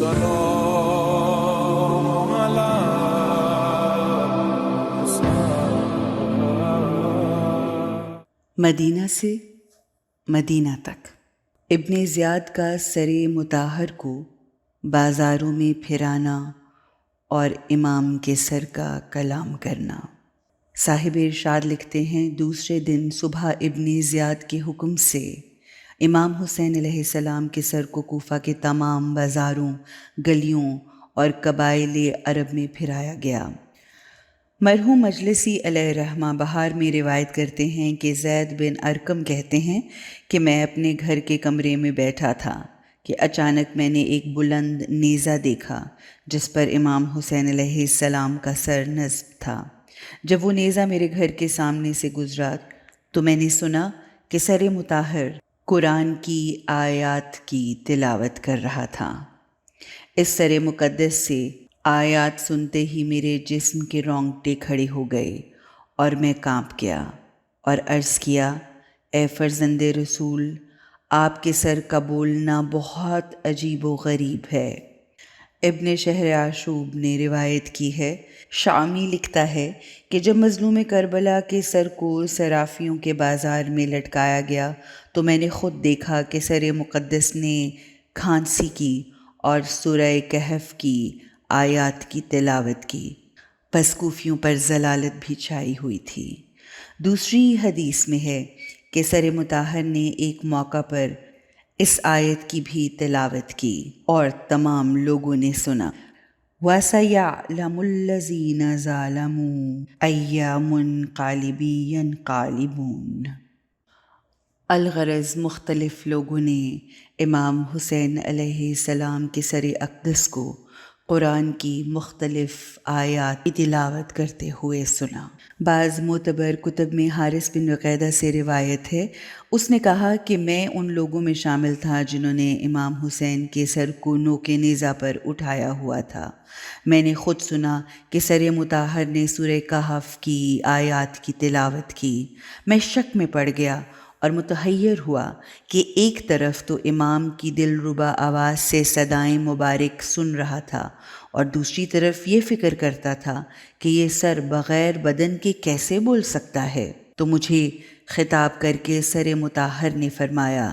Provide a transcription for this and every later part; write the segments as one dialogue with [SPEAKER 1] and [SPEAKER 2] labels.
[SPEAKER 1] السلام على
[SPEAKER 2] مدینہ سے مدینہ تک۔ ابن زیاد کا سر مطہر کو بازاروں میں پھرانا اور امام کے سر کا کلام کرنا۔ صاحب ارشاد لکھتے ہیں، دوسرے دن صبح ابن زیاد کے حکم سے امام حسین علیہ السلام کے سر کو کوفہ کے تمام بازاروں، گلیوں اور قبائل عرب میں پھرایا گیا۔ مرحوم مجلسی علیہ رحمہ بہار میں روایت کرتے ہیں کہ زید بن ارقم کہتے ہیں کہ میں اپنے گھر کے کمرے میں بیٹھا تھا کہ اچانک میں نے ایک بلند نیزہ دیکھا جس پر امام حسین علیہ السلام کا سر نصب تھا۔ جب وہ نیزہ میرے گھر کے سامنے سے گزرا تو میں نے سنا کہ سر مطہر قرآن کی آیات کی تلاوت کر رہا تھا۔ اس سر مقدس سے آیات سنتے ہی میرے جسم کے رونگٹے کھڑے ہو گئے اور میں کانپ گیا اور عرض کیا، اے فرزند رسول، آپ کے سر کا بولنا بہت عجیب و غریب ہے۔ ابن شہر عاشوب نے روایت کی ہے، شامی لکھتا ہے کہ جب مظلوم کربلا کے سر کو صرافیوں کے بازار میں لٹکایا گیا تو میں نے خود دیکھا کہ سر مقدس نے کھانسی کی اور سورہ کہف کی آیات کی تلاوت کی، پس کوفیوں پر ضلالت بھی چھائی ہوئی تھی۔ دوسری حدیث میں ہے کہ سر مطہر نے ایک موقع پر اس آیت کی بھی تلاوت کی اور تمام لوگوں نے سنا، وَسَيَعْلَمُ الَّذِينَ ظَلَمُوا أَيَّ مُنقَلِبٍ يَنقَلِبُونَ۔ الغرض مختلف لوگوں نے امام حسین علیہ السلام کے سر اقدس کو قرآن کی مختلف آیات کی تلاوت کرتے ہوئے سنا۔ بعض معتبر کتب میں حارث بن عقیدہ سے روایت ہے، اس نے کہا کہ میں ان لوگوں میں شامل تھا جنہوں نے امام حسین کے سر کو نوک نیزہ پر اٹھایا ہوا تھا۔ میں نے خود سنا کہ سر مطہر نے سورہ کہف کی آیات کی تلاوت کی۔ میں شک میں پڑ گیا اور متحیر ہوا کہ ایک طرف تو امام کی دلربا آواز سے صدائیں مبارک سن رہا تھا اور دوسری طرف یہ فکر کرتا تھا کہ یہ سر بغیر بدن کے کیسے بول سکتا ہے۔ تو مجھے خطاب کر کے سر مطہر نے فرمایا،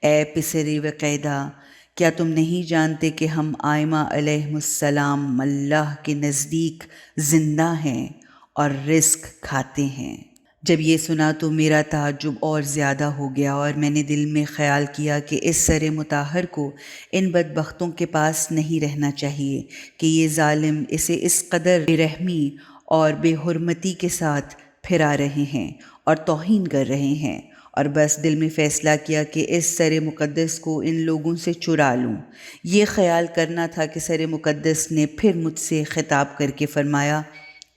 [SPEAKER 2] اے پسر وقیدہ، کیا تم نہیں جانتے کہ ہم آئمہ علیہم السلام اللہ کے نزدیک زندہ ہیں اور رزق کھاتے ہیں؟ جب یہ سنا تو میرا تعجب اور زیادہ ہو گیا اور میں نے دل میں خیال کیا کہ اس سر مطہر کو ان بدبختوں کے پاس نہیں رہنا چاہیے کہ یہ ظالم اسے اس قدر بے رحمی اور بے حرمتی کے ساتھ پھرا رہے ہیں اور توہین کر رہے ہیں، اور بس دل میں فیصلہ کیا کہ اس سر مقدس کو ان لوگوں سے چرا لوں۔ یہ خیال کرنا تھا کہ سر مقدس نے پھر مجھ سے خطاب کر کے فرمایا،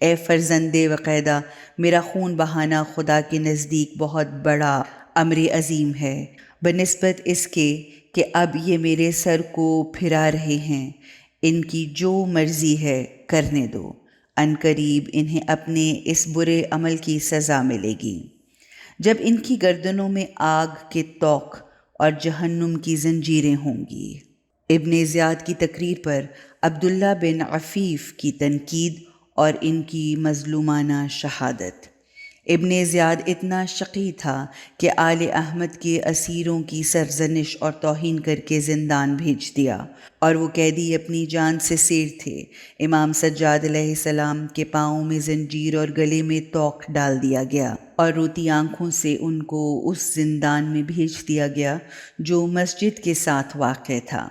[SPEAKER 2] اے فرزند وقیدہ، میرا خون بہانا خدا کے نزدیک بہت بڑا امر عظیم ہے، بنسبت اس کے کہ اب یہ میرے سر کو پھرا رہے ہیں، ان کی جو مرضی ہے کرنے دو، عنقریب انہیں اپنے اس برے عمل کی سزا ملے گی، جب ان کی گردنوں میں آگ کے طوق اور جہنم کی زنجیریں ہوں گی۔ ابن زیاد کی تقریر پر عبداللہ بن عفیف کی تنقید اور ان کی مظلومانہ شہادت۔ ابن زیاد اتنا شقی تھا کہ آل احمد کے اسیروں کی سرزنش اور توہین کر کے زندان بھیج دیا، اور وہ قیدی اپنی جان سے سیر تھے۔ امام سجاد علیہ السلام کے پاؤں میں زنجیر اور گلے میں طوق ڈال دیا گیا اور روتی آنکھوں سے ان کو اس زندان میں بھیج دیا گیا جو مسجد کے ساتھ واقع تھا۔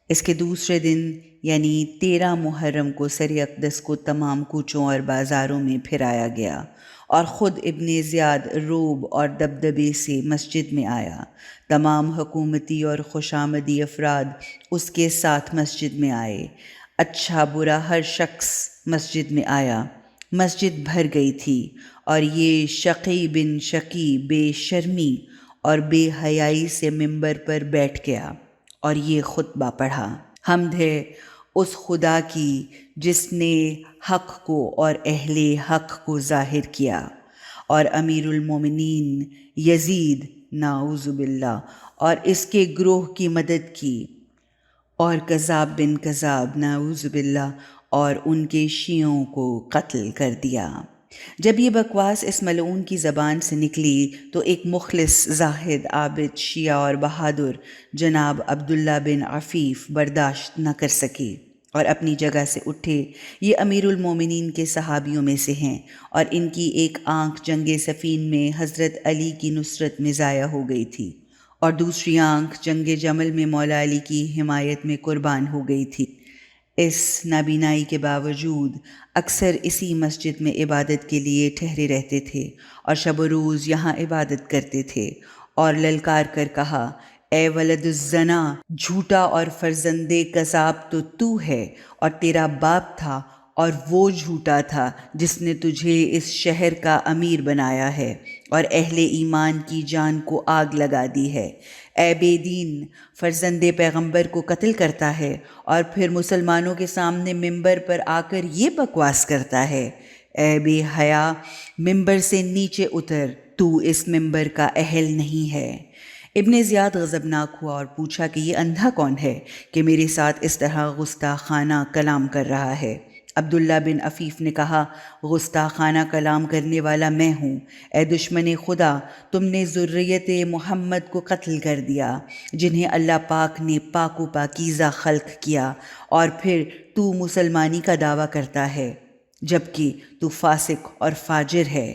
[SPEAKER 2] اس کے دوسرے دن یعنی 13 محرم کو سر اقدس کو تمام کوچوں اور بازاروں میں پھرایا گیا اور خود ابن زیاد روب اور دبدبے سے مسجد میں آیا۔ تمام حکومتی اور خوشامدی افراد اس کے ساتھ مسجد میں آئے۔ اچھا برا ہر شخص مسجد میں آیا۔ مسجد بھر گئی تھی اور یہ شقی بن شقی بے شرمی اور بے حیائی سے ممبر پر بیٹھ گیا اور یہ خطبہ پڑھا، حمد ہے اس خدا کی جس نے حق کو اور اہل حق کو ظاہر کیا اور امیر المومنین یزید نعوذ باللہ اور اس کے گروہ کی مدد کی، اور کذاب بن کذاب نعوذ باللہ اور ان کے شیعوں کو قتل کر دیا۔ جب یہ بکواس اس ملعون کی زبان سے نکلی تو ایک مخلص زاہد عابد شیعہ اور بہادر جناب عبداللہ بن عفیف برداشت نہ کر سکے اور اپنی جگہ سے اٹھے۔ یہ امیر المومنین کے صحابیوں میں سے ہیں اور ان کی ایک آنکھ جنگ صفین میں حضرت علی کی نصرت میں ضائع ہو گئی تھی اور دوسری آنکھ جنگ جمل میں مولا علی کی حمایت میں قربان ہو گئی تھی۔ اس نابینائی کے باوجود اکثر اسی مسجد میں عبادت کے لیے ٹھہرے رہتے تھے اور شب و روز یہاں عبادت کرتے تھے اور للکار کر کہا، اے ولد الزنا، جھوٹا اور فرزند کذاب تو ہے اور تیرا باپ تھا اور وہ جھوٹا تھا جس نے تجھے اس شہر کا امیر بنایا ہے اور اہل ایمان کی جان کو آگ لگا دی ہے۔ اے بے دین، فرزند پیغمبر کو قتل کرتا ہے اور پھر مسلمانوں کے سامنے ممبر پر آ کر یہ بکواس کرتا ہے۔ اے بے حیا، ممبر سے نیچے اتر، تو اس ممبر کا اہل نہیں ہے۔ ابن زیاد غضبناک ہوا اور پوچھا کہ یہ اندھا کون ہے کہ میرے ساتھ اس طرح گستاخانہ کلام کر رہا ہے؟ عبداللہ بن عفیف نے کہا، گستاخانہ کلام کرنے والا میں ہوں۔ اے دشمن خدا، تم نے ذریت محمد کو قتل کر دیا جنہیں اللہ پاک نے پاک و پاکیزہ خلق کیا، اور پھر تو مسلمانی کا دعویٰ کرتا ہے جبکہ تو فاسق اور فاجر ہے۔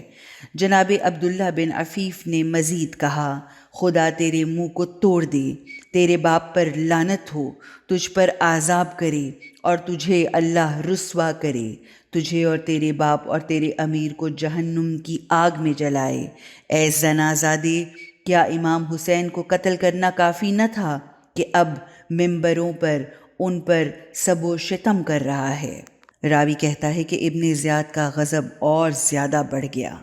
[SPEAKER 2] جناب عبداللہ بن عفیف نے مزید کہا، خدا تیرے منہ کو توڑ دے، تیرے باپ پر لعنت ہو، تجھ پر عذاب کرے اور تجھے اللہ رسوا کرے، تجھے اور تیرے باپ اور تیرے امیر کو جہنم کی آگ میں جلائے۔ اے زنا زادے، کیا امام حسین کو قتل کرنا کافی نہ تھا کہ اب ممبروں پر ان پر سب و شتم کر رہا ہے؟ راوی کہتا ہے کہ ابن زیاد کا غضب اور زیادہ بڑھ گیا،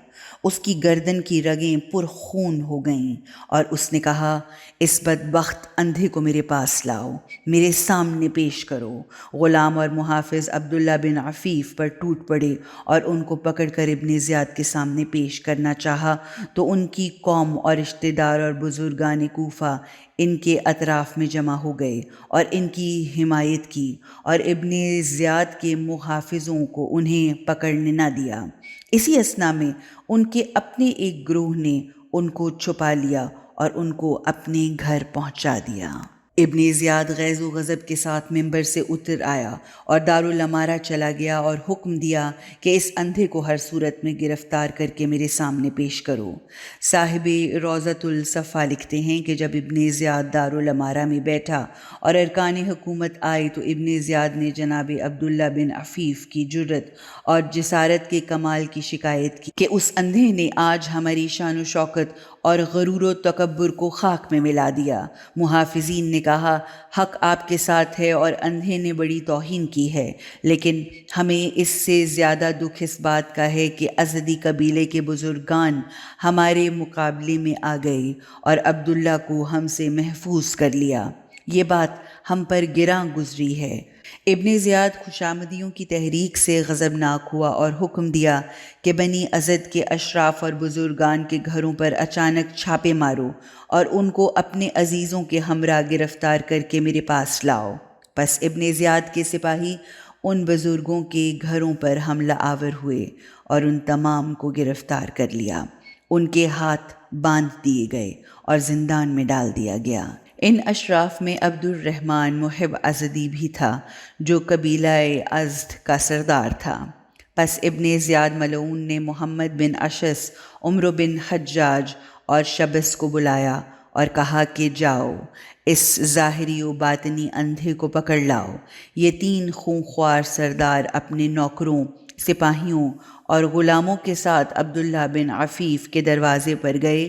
[SPEAKER 2] اس کی گردن کی رگیں پر خون ہو گئیں اور اس نے کہا، اس بدبخت اندھے کو میرے پاس لاؤ، میرے سامنے پیش کرو۔ غلام اور محافظ عبداللہ بن عفیف پر ٹوٹ پڑے اور ان کو پکڑ کر ابن زیاد کے سامنے پیش کرنا چاہا تو ان کی قوم اور رشتہ دار اور بزرگان کوفہ ان کے اطراف میں جمع ہو گئے اور ان کی حمایت کی اور ابن زیاد کے محافظوں کو انہیں پکڑنے نہ دیا۔ اسی اثنا میں ان کے اپنے ایک گروہ نے ان کو چھپا لیا اور ان کو اپنے گھر پہنچا دیا۔ ابن زیاد غیظ و غضب کے ساتھ ممبر سے اتر آیا اور دارالامارہ چلا گیا اور حکم دیا کہ اس اندھے کو ہر صورت میں گرفتار کر کے میرے سامنے پیش کرو۔ صاحب روضۃ الصفا لکھتے ہیں کہ جب ابن زیاد دارالامارہ میں بیٹھا اور ارکان حکومت آئے تو ابن زیاد نے جناب عبداللہ بن عفیف کی جرت اور جسارت کے کمال کی شکایت کی کہ اس اندھے نے آج ہماری شان و شوکت اور غرور و تکبر کو خاک میں ملا دیا۔ محافظین نے کہا، حق آپ کے ساتھ ہے اور اندھے نے بڑی توہین کی ہے، لیکن ہمیں اس سے زیادہ دکھ اس بات کا ہے کہ ازدی قبیلے کے بزرگان ہمارے مقابلے میں آ گئے اور عبداللہ کو ہم سے محفوظ کر لیا۔ یہ بات ہم پر گراں گزری ہے۔ ابن زیاد خوشامدیوں کی تحریک سے غضبناک ہوا اور حکم دیا کہ بنی ازد کے اشراف اور بزرگان کے گھروں پر اچانک چھاپے مارو اور ان کو اپنے عزیزوں کے ہمراہ گرفتار کر کے میرے پاس لاؤ۔ پس ابن زیاد کے سپاہی ان بزرگوں کے گھروں پر حملہ آور ہوئے اور ان تمام کو گرفتار کر لیا۔ ان کے ہاتھ باندھ دیے گئے اور زندان میں ڈال دیا گیا۔ ان اشراف میں عبد الرحمن محب ازدی بھی تھا جو قبیلہ ازد کا سردار تھا۔ پس ابن زیاد ملعون نے محمد بن اشس، عمرو بن حجاج اور شبس کو بلایا اور کہا کہ جاؤ اس ظاہری و باطنی اندھے کو پکڑ لاؤ۔ یہ تین خونخوار سردار اپنے نوکروں، سپاہیوں اور غلاموں کے ساتھ عبداللہ بن عفیف کے دروازے پر گئے۔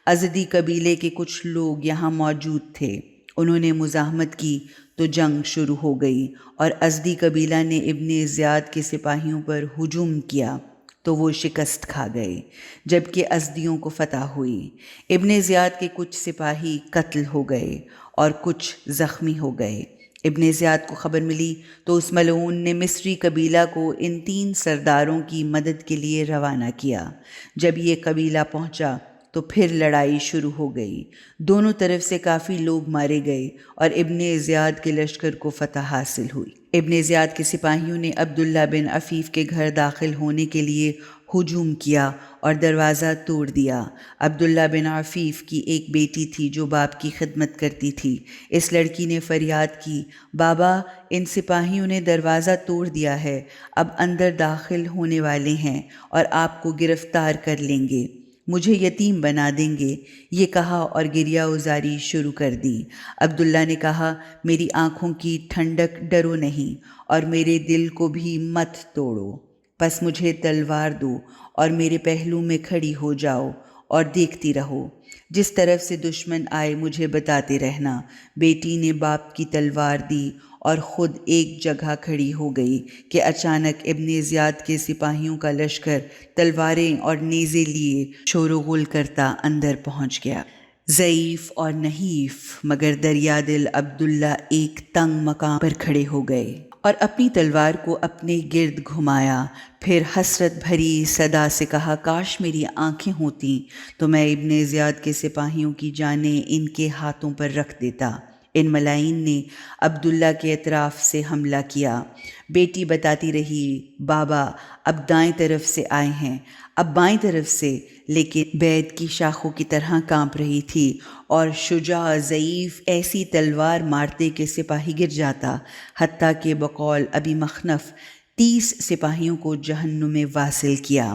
[SPEAKER 2] ازدی قبیلے کے کچھ لوگ یہاں موجود تھے، انہوں نے مزاحمت کی تو جنگ شروع ہو گئی اور ازدی قبیلہ نے ابن زیاد کے سپاہیوں پر ہجوم کیا تو وہ شکست کھا گئے جبکہ ازدیوں کو فتح ہوئی۔ ابن زیاد کے کچھ سپاہی قتل ہو گئے اور کچھ زخمی ہو گئے۔ ابن زیاد کو خبر ملی تو اس ملعون نے مصری قبیلہ کو ان تین سرداروں کی مدد کے لیے روانہ کیا۔ جب یہ قبیلہ پہنچا تو پھر لڑائی شروع ہو گئی۔ دونوں طرف سے کافی لوگ مارے گئے اور ابن زیاد کے لشکر کو فتح حاصل ہوئی۔ ابن زیاد کے سپاہیوں نے عبداللہ بن عفیف کے گھر داخل ہونے کے لیے ہجوم کیا اور دروازہ توڑ دیا۔ عبداللہ بن عفیف کی ایک بیٹی تھی جو باپ کی خدمت کرتی تھی۔ اس لڑکی نے فریاد کی، بابا، ان سپاہیوں نے دروازہ توڑ دیا ہے، اب اندر داخل ہونے والے ہیں اور آپ کو گرفتار کر لیں گے، مجھے یتیم بنا دیں گے۔ یہ کہا اور گریہ ازاری شروع کر دی۔ عبداللہ نے کہا، میری آنکھوں کی ٹھنڈک ڈرو نہیں اور میرے دل کو بھی مت توڑو، پس مجھے تلوار دو اور میرے پہلو میں کھڑی ہو جاؤ اور دیکھتی رہو، جس طرف سے دشمن آئے مجھے بتاتے رہنا۔ بیٹی نے باپ کی تلوار دی اور خود ایک جگہ کھڑی ہو گئی کہ اچانک ابن زیاد کے سپاہیوں کا لشکر تلواریں اور نیزے لیے شور و غل کرتا اندر پہنچ گیا۔ ضعیف اور نحیف مگر دریا دل عبداللہ ایک تنگ مقام پر کھڑے ہو گئے اور اپنی تلوار کو اپنے گرد گھمایا، پھر حسرت بھری صدا سے کہا، کاش میری آنکھیں ہوتیں تو میں ابن زیاد کے سپاہیوں کی جانیں ان کے ہاتھوں پر رکھ دیتا۔ ان ملائین نے عبداللہ کے اطراف سے حملہ کیا۔ بیٹی بتاتی رہی، بابا اب دائیں طرف سے آئے ہیں، اب بائیں طرف سے، لیکن بیت کی شاخوں کی طرح کانپ رہی تھی اور شجاع ضعیف ایسی تلوار مارتے کہ سپاہی گر جاتا، حتیٰ کہ بقول ابی مخنف 30 سپاہیوں کو جہنم میں واصل کیا۔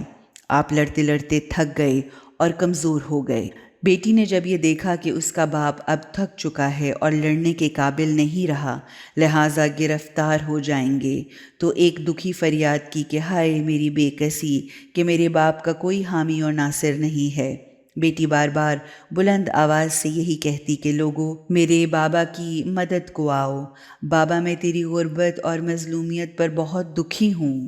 [SPEAKER 2] آپ لڑتے لڑتے تھک گئے اور کمزور ہو گئے۔ بیٹی نے جب یہ دیکھا کہ اس کا باپ اب تھک چکا ہے اور لڑنے کے قابل نہیں رہا، لہٰذا گرفتار ہو جائیں گے، تو ایک دکھی فریاد کی کہ ہائے میری بے کسی کہ میرے باپ کا کوئی حامی اور ناصر نہیں ہے۔ بیٹی بار بار بلند آواز سے یہی کہتی کہ لوگو میرے بابا کی مدد کو آؤ، بابا میں تیری غربت اور مظلومیت پر بہت دکھی ہوں،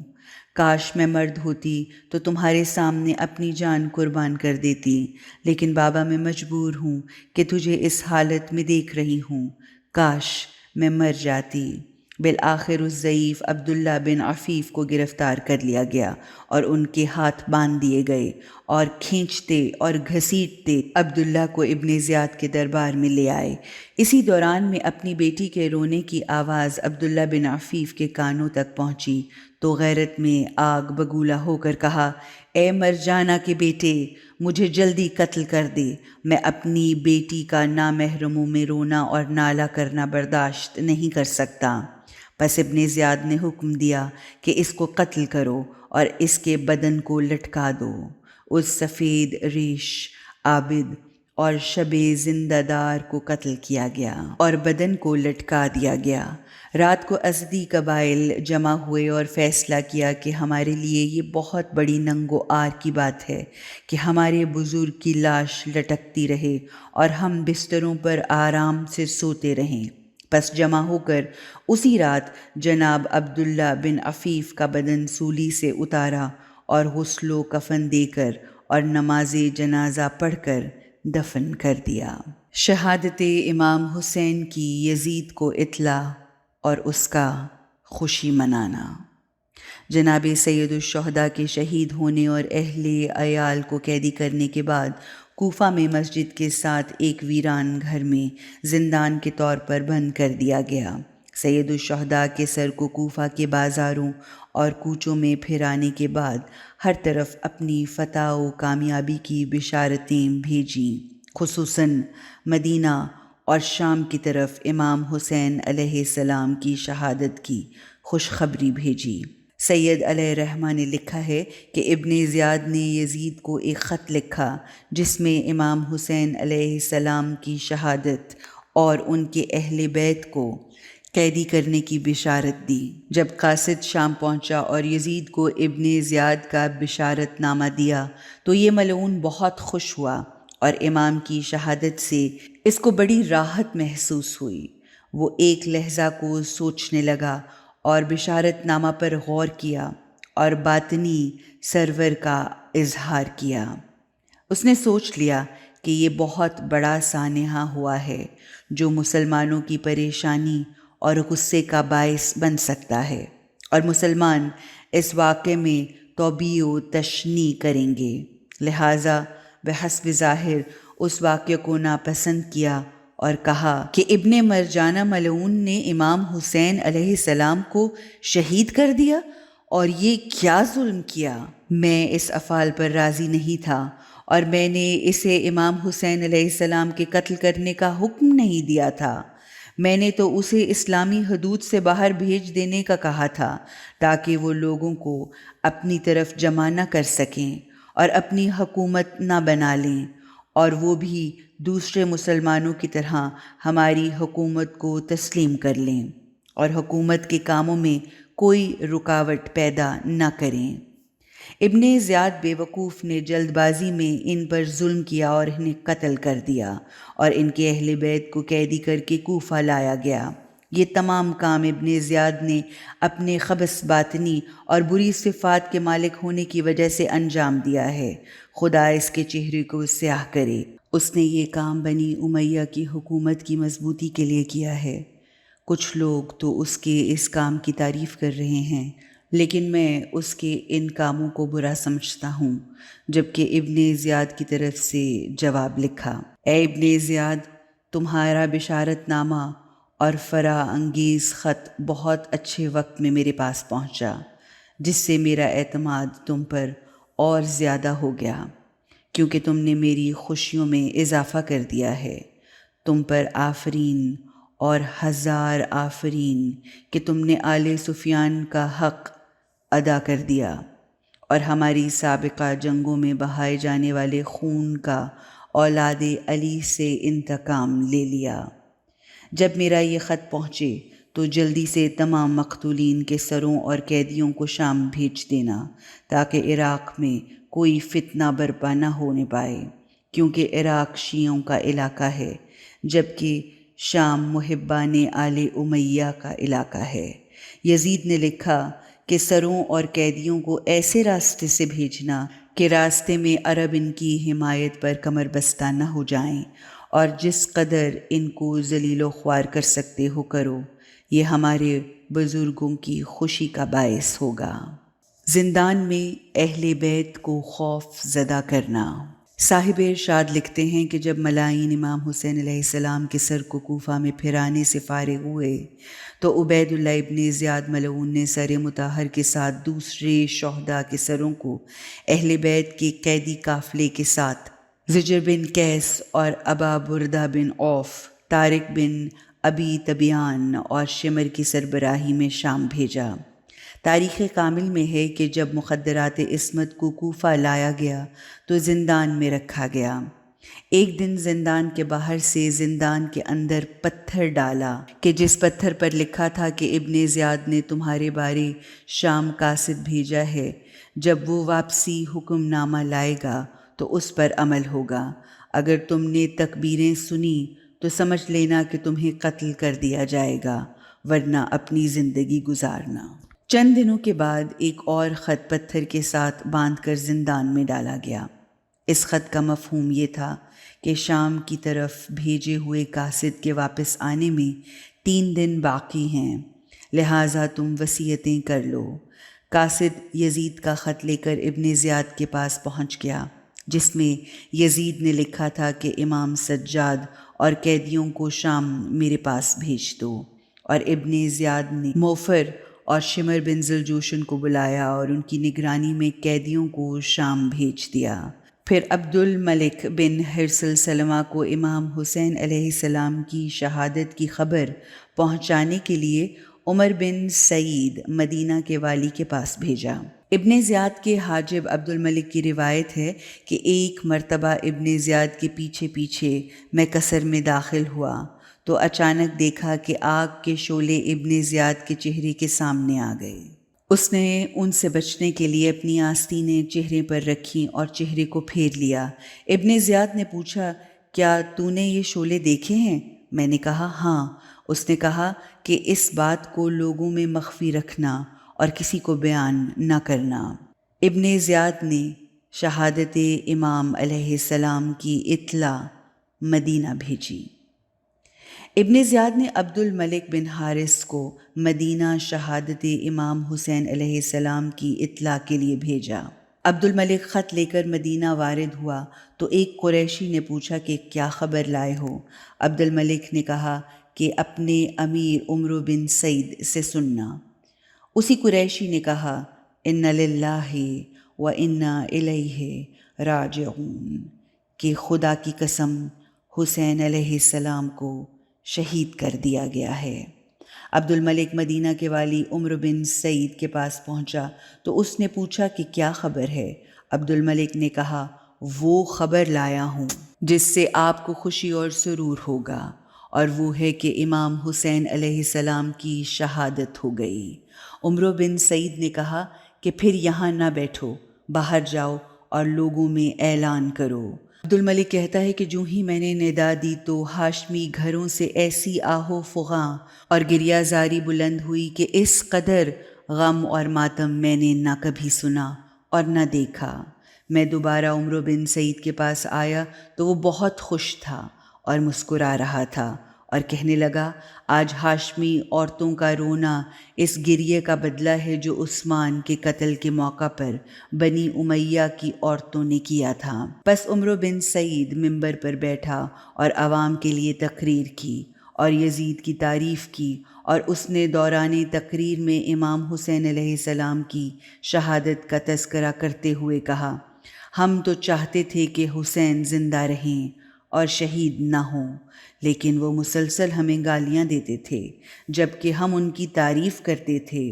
[SPEAKER 2] کاش میں مرد ہوتی تو تمہارے سامنے اپنی جان قربان کر دیتی، لیکن بابا میں مجبور ہوں کہ تجھے اس حالت میں دیکھ رہی ہوں، کاش میں مر جاتی۔ بالآخر اس ضعیف عبداللہ بن عفیف کو گرفتار کر لیا گیا اور ان کے ہاتھ باندھ دیے گئے اور کھینچتے اور گھسیٹتے عبداللہ کو ابن زیاد کے دربار میں لے آئے۔ اسی دوران میں اپنی بیٹی کے رونے کی آواز عبداللہ بن عفیف کے کانوں تک پہنچی تو غیرت میں آگ بگولا ہو کر کہا، اے مرجانہ کے بیٹے، مجھے جلدی قتل کر دے، میں اپنی بیٹی کا نامحرموں میں رونا اور نالہ کرنا برداشت نہیں کر سکتا۔ پس ابن زیاد نے حکم دیا کہ اس کو قتل کرو اور اس کے بدن کو لٹکا دو۔ اس سفید ریش عابد اور شب زندہ دار کو قتل کیا گیا اور بدن کو لٹکا دیا گیا۔ رات کو ازدی قبائل جمع ہوئے اور فیصلہ کیا کہ ہمارے لیے یہ بہت بڑی ننگ و عار کی بات ہے کہ ہمارے بزرگ کی لاش لٹکتی رہے اور ہم بستروں پر آرام سے سوتے رہیں۔ پس جمع ہو کر اسی رات جناب عبداللہ بن عفیف کا بدن سولی سے اتارا اور غسل و کفن دے کر اور نماز جنازہ پڑھ کر دفن کر دیا۔ شہادت امام حسین کی یزید کو اطلاع اور اس کا خوشی منانا۔ جناب سید الشہداء کے شہید ہونے اور اہل عیال کو قیدی کرنے کے بعد کوفہ میں مسجد کے ساتھ ایک ویران گھر میں زندان کے طور پر بند کر دیا گیا۔ سید الشہداء کے سر کو کوفہ کے بازاروں اور کوچوں میں پھرانے کے بعد ہر طرف اپنی فتح و کامیابی کی بشارتیں بھیجیں، خصوصاً مدینہ اور شام کی طرف امام حسین علیہ السلام کی شہادت کی خوشخبری بھیجی۔ سید علیہ رحمہ نے لکھا ہے کہ ابن زیاد نے یزید کو ایک خط لکھا جس میں امام حسین علیہ السلام کی شہادت اور ان کے اہل بیت کو قیدی کرنے کی بشارت دی۔ جب قاصد شام پہنچا اور یزید کو ابن زیاد کا بشارت نامہ دیا تو یہ ملعون بہت خوش ہوا اور امام کی شہادت سے اس کو بڑی راحت محسوس ہوئی۔ وہ ایک لحظہ کو سوچنے لگا اور بشارت نامہ پر غور کیا اور باطنی سرور کا اظہار کیا۔ اس نے سوچ لیا کہ یہ بہت بڑا سانحہ ہوا ہے جو مسلمانوں کی پریشانی اور غصے کا باعث بن سکتا ہے، اور مسلمان اس واقعے میں توبیع و تشنیع کریں گے، لہٰذا بحسب ظاہر اس واقعے کو ناپسند کیا اور کہا کہ ابن مرجانہ ملعون نے امام حسین علیہ السلام کو شہید کر دیا، اور یہ کیا ظلم کیا۔ میں اس افعال پر راضی نہیں تھا، اور میں نے اسے امام حسین علیہ السلام کے قتل کرنے کا حکم نہیں دیا تھا۔ میں نے تو اسے اسلامی حدود سے باہر بھیج دینے کا کہا تھا، تاکہ وہ لوگوں کو اپنی طرف جمع نہ کر سکیں اور اپنی حکومت نہ بنا لیں، اور وہ بھی دوسرے مسلمانوں کی طرح ہماری حکومت کو تسلیم کر لیں اور حکومت کے کاموں میں کوئی رکاوٹ پیدا نہ کریں۔ ابن زیاد بے وقوف نے جلد بازی میں ان پر ظلم کیا اور انہیں قتل کر دیا، اور ان کے اہل بیت کو قیدی کر کے کوفہ لایا گیا۔ یہ تمام کام ابن زیاد نے اپنے خبث باطنی اور بری صفات کے مالک ہونے کی وجہ سے انجام دیا ہے۔ خدا اس کے چہرے کو سیاہ کرے۔ اس نے یہ کام بنی امیہ کی حکومت کی مضبوطی کے لیے کیا ہے۔ کچھ لوگ تو اس کے اس کام کی تعریف کر رہے ہیں، لیکن میں اس کے ان کاموں کو برا سمجھتا ہوں۔ جبکہ ابن زیاد کی طرف سے جواب لکھا: اے ابن زیاد، تمہارا بشارت نامہ اور فرح انگیز خط بہت اچھے وقت میں میرے پاس پہنچا، جس سے میرا اعتماد تم پر اور زیادہ ہو گیا، کیونکہ تم نے میری خوشیوں میں اضافہ کر دیا ہے۔ تم پر آفرین اور ہزار آفرین کہ تم نے آل سفیان کا حق ادا کر دیا اور ہماری سابقہ جنگوں میں بہائے جانے والے خون کا اولاد علی سے انتقام لے لیا۔ جب میرا یہ خط پہنچے تو جلدی سے تمام مقتولین کے سروں اور قیدیوں کو شام بھیج دینا، تاکہ عراق میں کوئی فتنہ برپا نہ ہونے پائے، کیونکہ عراق شیعوں کا علاقہ ہے، جبکہ شام محبان آل امیہ کا علاقہ ہے۔ یزید نے لکھا کہ سروں اور قیدیوں کو ایسے راستے سے بھیجنا کہ راستے میں عرب ان کی حمایت پر کمر بستہ نہ ہو جائیں، اور جس قدر ان کو ذلیل و خوار کر سکتے ہو کرو، یہ ہمارے بزرگوں کی خوشی کا باعث ہوگا۔ زندان میں اہل بیت کو خوف زدہ کرنا۔ صاحب ارشاد لکھتے ہیں کہ جب ملائین امام حسین علیہ السلام کے سر کو کوفہ میں پھرانے سے فارغ ہوئے تو عبید اللہ ابن زیاد ملعون نے سر مطہر کے ساتھ دوسرے شہداء کے سروں کو اہل بیت کے قیدی قافلے کے ساتھ زجر بن قیس اور ابا بردہ بن عوف، طارق بن ابی طبیان اور شمر کی سربراہی میں شام بھیجا۔ تاریخ کامل میں ہے کہ جب مخدرات عصمت کو کوفہ لایا گیا تو زندان میں رکھا گیا۔ ایک دن زندان کے باہر سے زندان کے اندر پتھر ڈالا کہ جس پتھر پر لکھا تھا کہ ابن زیاد نے تمہارے بارے شام قاصد بھیجا ہے، جب وہ واپسی حکم نامہ لائے گا تو اس پر عمل ہوگا۔ اگر تم نے تکبیریں سنی تو سمجھ لینا کہ تمہیں قتل کر دیا جائے گا، ورنہ اپنی زندگی گزارنا۔ چند دنوں کے بعد ایک اور خط پتھر کے ساتھ باندھ کر زندان میں ڈالا گیا۔ اس خط کا مفہوم یہ تھا کہ شام کی طرف بھیجے ہوئے قاصد کے واپس آنے میں 3 دن باقی ہیں، لہٰذا تم وصیتیں کر لو۔ قاصد یزید کا خط لے کر ابن زیاد کے پاس پہنچ گیا، جس میں یزید نے لکھا تھا کہ امام سجاد اور قیدیوں کو شام میرے پاس بھیج دو، اور ابن زیاد نے موفر اور شمر بن ذوالجوشن کو بلایا اور ان کی نگرانی میں قیدیوں کو شام بھیج دیا۔ پھر عبد الملک بن حرث السلمہ کو امام حسین علیہ السلام کی شہادت کی خبر پہنچانے کے لیے عمر بن سعید مدینہ کے والی کے پاس بھیجا۔ ابن زیاد کے حاجب عبد الملک کی روایت ہے کہ ایک مرتبہ ابن زیاد کے پیچھے پیچھے میں قصر میں داخل ہوا تو اچانک دیکھا کہ آگ کے شعلے ابن زیاد کے چہرے کے سامنے آ گئے۔ اس نے ان سے بچنے کے لیے اپنی آستینیں چہرے پر رکھیں اور چہرے کو پھیر لیا۔ ابن زیاد نے پوچھا، کیا تو نے یہ شعلے دیکھے ہیں؟ میں نے کہا ہاں۔ اس نے کہا کہ اس بات کو لوگوں میں مخفی رکھنا اور کسی کو بیان نہ کرنا۔ ابن زیاد نے شہادت امام علیہ السلام کی اطلاع مدینہ بھیجی۔ ابن زیاد نے عبد الملک بن حارث کو مدینہ شہادت امام حسین علیہ السلام کی اطلاع کے لیے بھیجا۔ عبد الملک خط لے کر مدینہ وارد ہوا تو ایک قریشی نے پوچھا کہ کیا خبر لائے ہو؟ عبد الملک نے کہا کہ اپنے امیر عمرو بن سعید سے سننا۔ اسی قریشی نے کہا ان للہ و انا الیہ راجعون، کہ خدا کی قسم حسین علیہ السلام کو شہید کر دیا گیا ہے۔ عبد الملک مدینہ کے والی عمرو بن سعید کے پاس پہنچا تو اس نے پوچھا کہ کیا خبر ہے؟ عبد الملک نے کہا وہ خبر لایا ہوں جس سے آپ کو خوشی اور سرور ہوگا، اور وہ ہے کہ امام حسین علیہ السلام کی شہادت ہو گئی۔ عمرو بن سعید نے کہا کہ پھر یہاں نہ بیٹھو، باہر جاؤ اور لوگوں میں اعلان کرو۔ عبد الملک کہتا ہے کہ جو ہی میں نے ندا دی تو ہاشمی گھروں سے ایسی آہو فغاں اور گریہ زاری بلند ہوئی کہ اس قدر غم اور ماتم میں نے نہ کبھی سنا اور نہ دیکھا۔ میں دوبارہ عمرو بن سعید کے پاس آیا تو وہ بہت خوش تھا اور مسکرا رہا تھا اور کہنے لگا آج ہاشمی عورتوں کا رونا اس گریے کا بدلہ ہے جو عثمان کے قتل کے موقع پر بنی امیہ کی عورتوں نے کیا تھا۔ پس عمرو بن سعید منبر پر بیٹھا اور عوام کے لیے تقریر کی اور یزید کی تعریف کی، اور اس نے دوران تقریر میں امام حسین علیہ السلام کی شہادت کا تذکرہ کرتے ہوئے کہا ہم تو چاہتے تھے کہ حسین زندہ رہیں اور شہید نہ ہوں، لیکن وہ مسلسل ہمیں گالیاں دیتے تھے جبکہ ہم ان کی تعریف کرتے تھے۔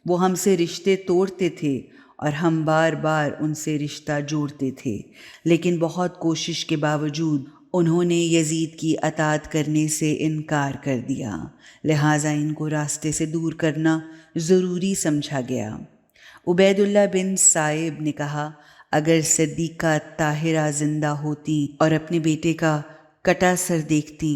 [SPEAKER 2] وہ ہم سے رشتے توڑتے تھے اور ہم بار بار ان سے رشتہ جوڑتے تھے، لیکن بہت کوشش کے باوجود انہوں نے یزید کی اطاعت کرنے سے انکار کر دیا، لہٰذا ان کو راستے سے دور کرنا ضروری سمجھا گیا۔ عبید اللہ بن صائب نے کہا اگر صدیقہ طاہرہ زندہ ہوتی اور اپنے بیٹے کا کٹا سر دیکھتی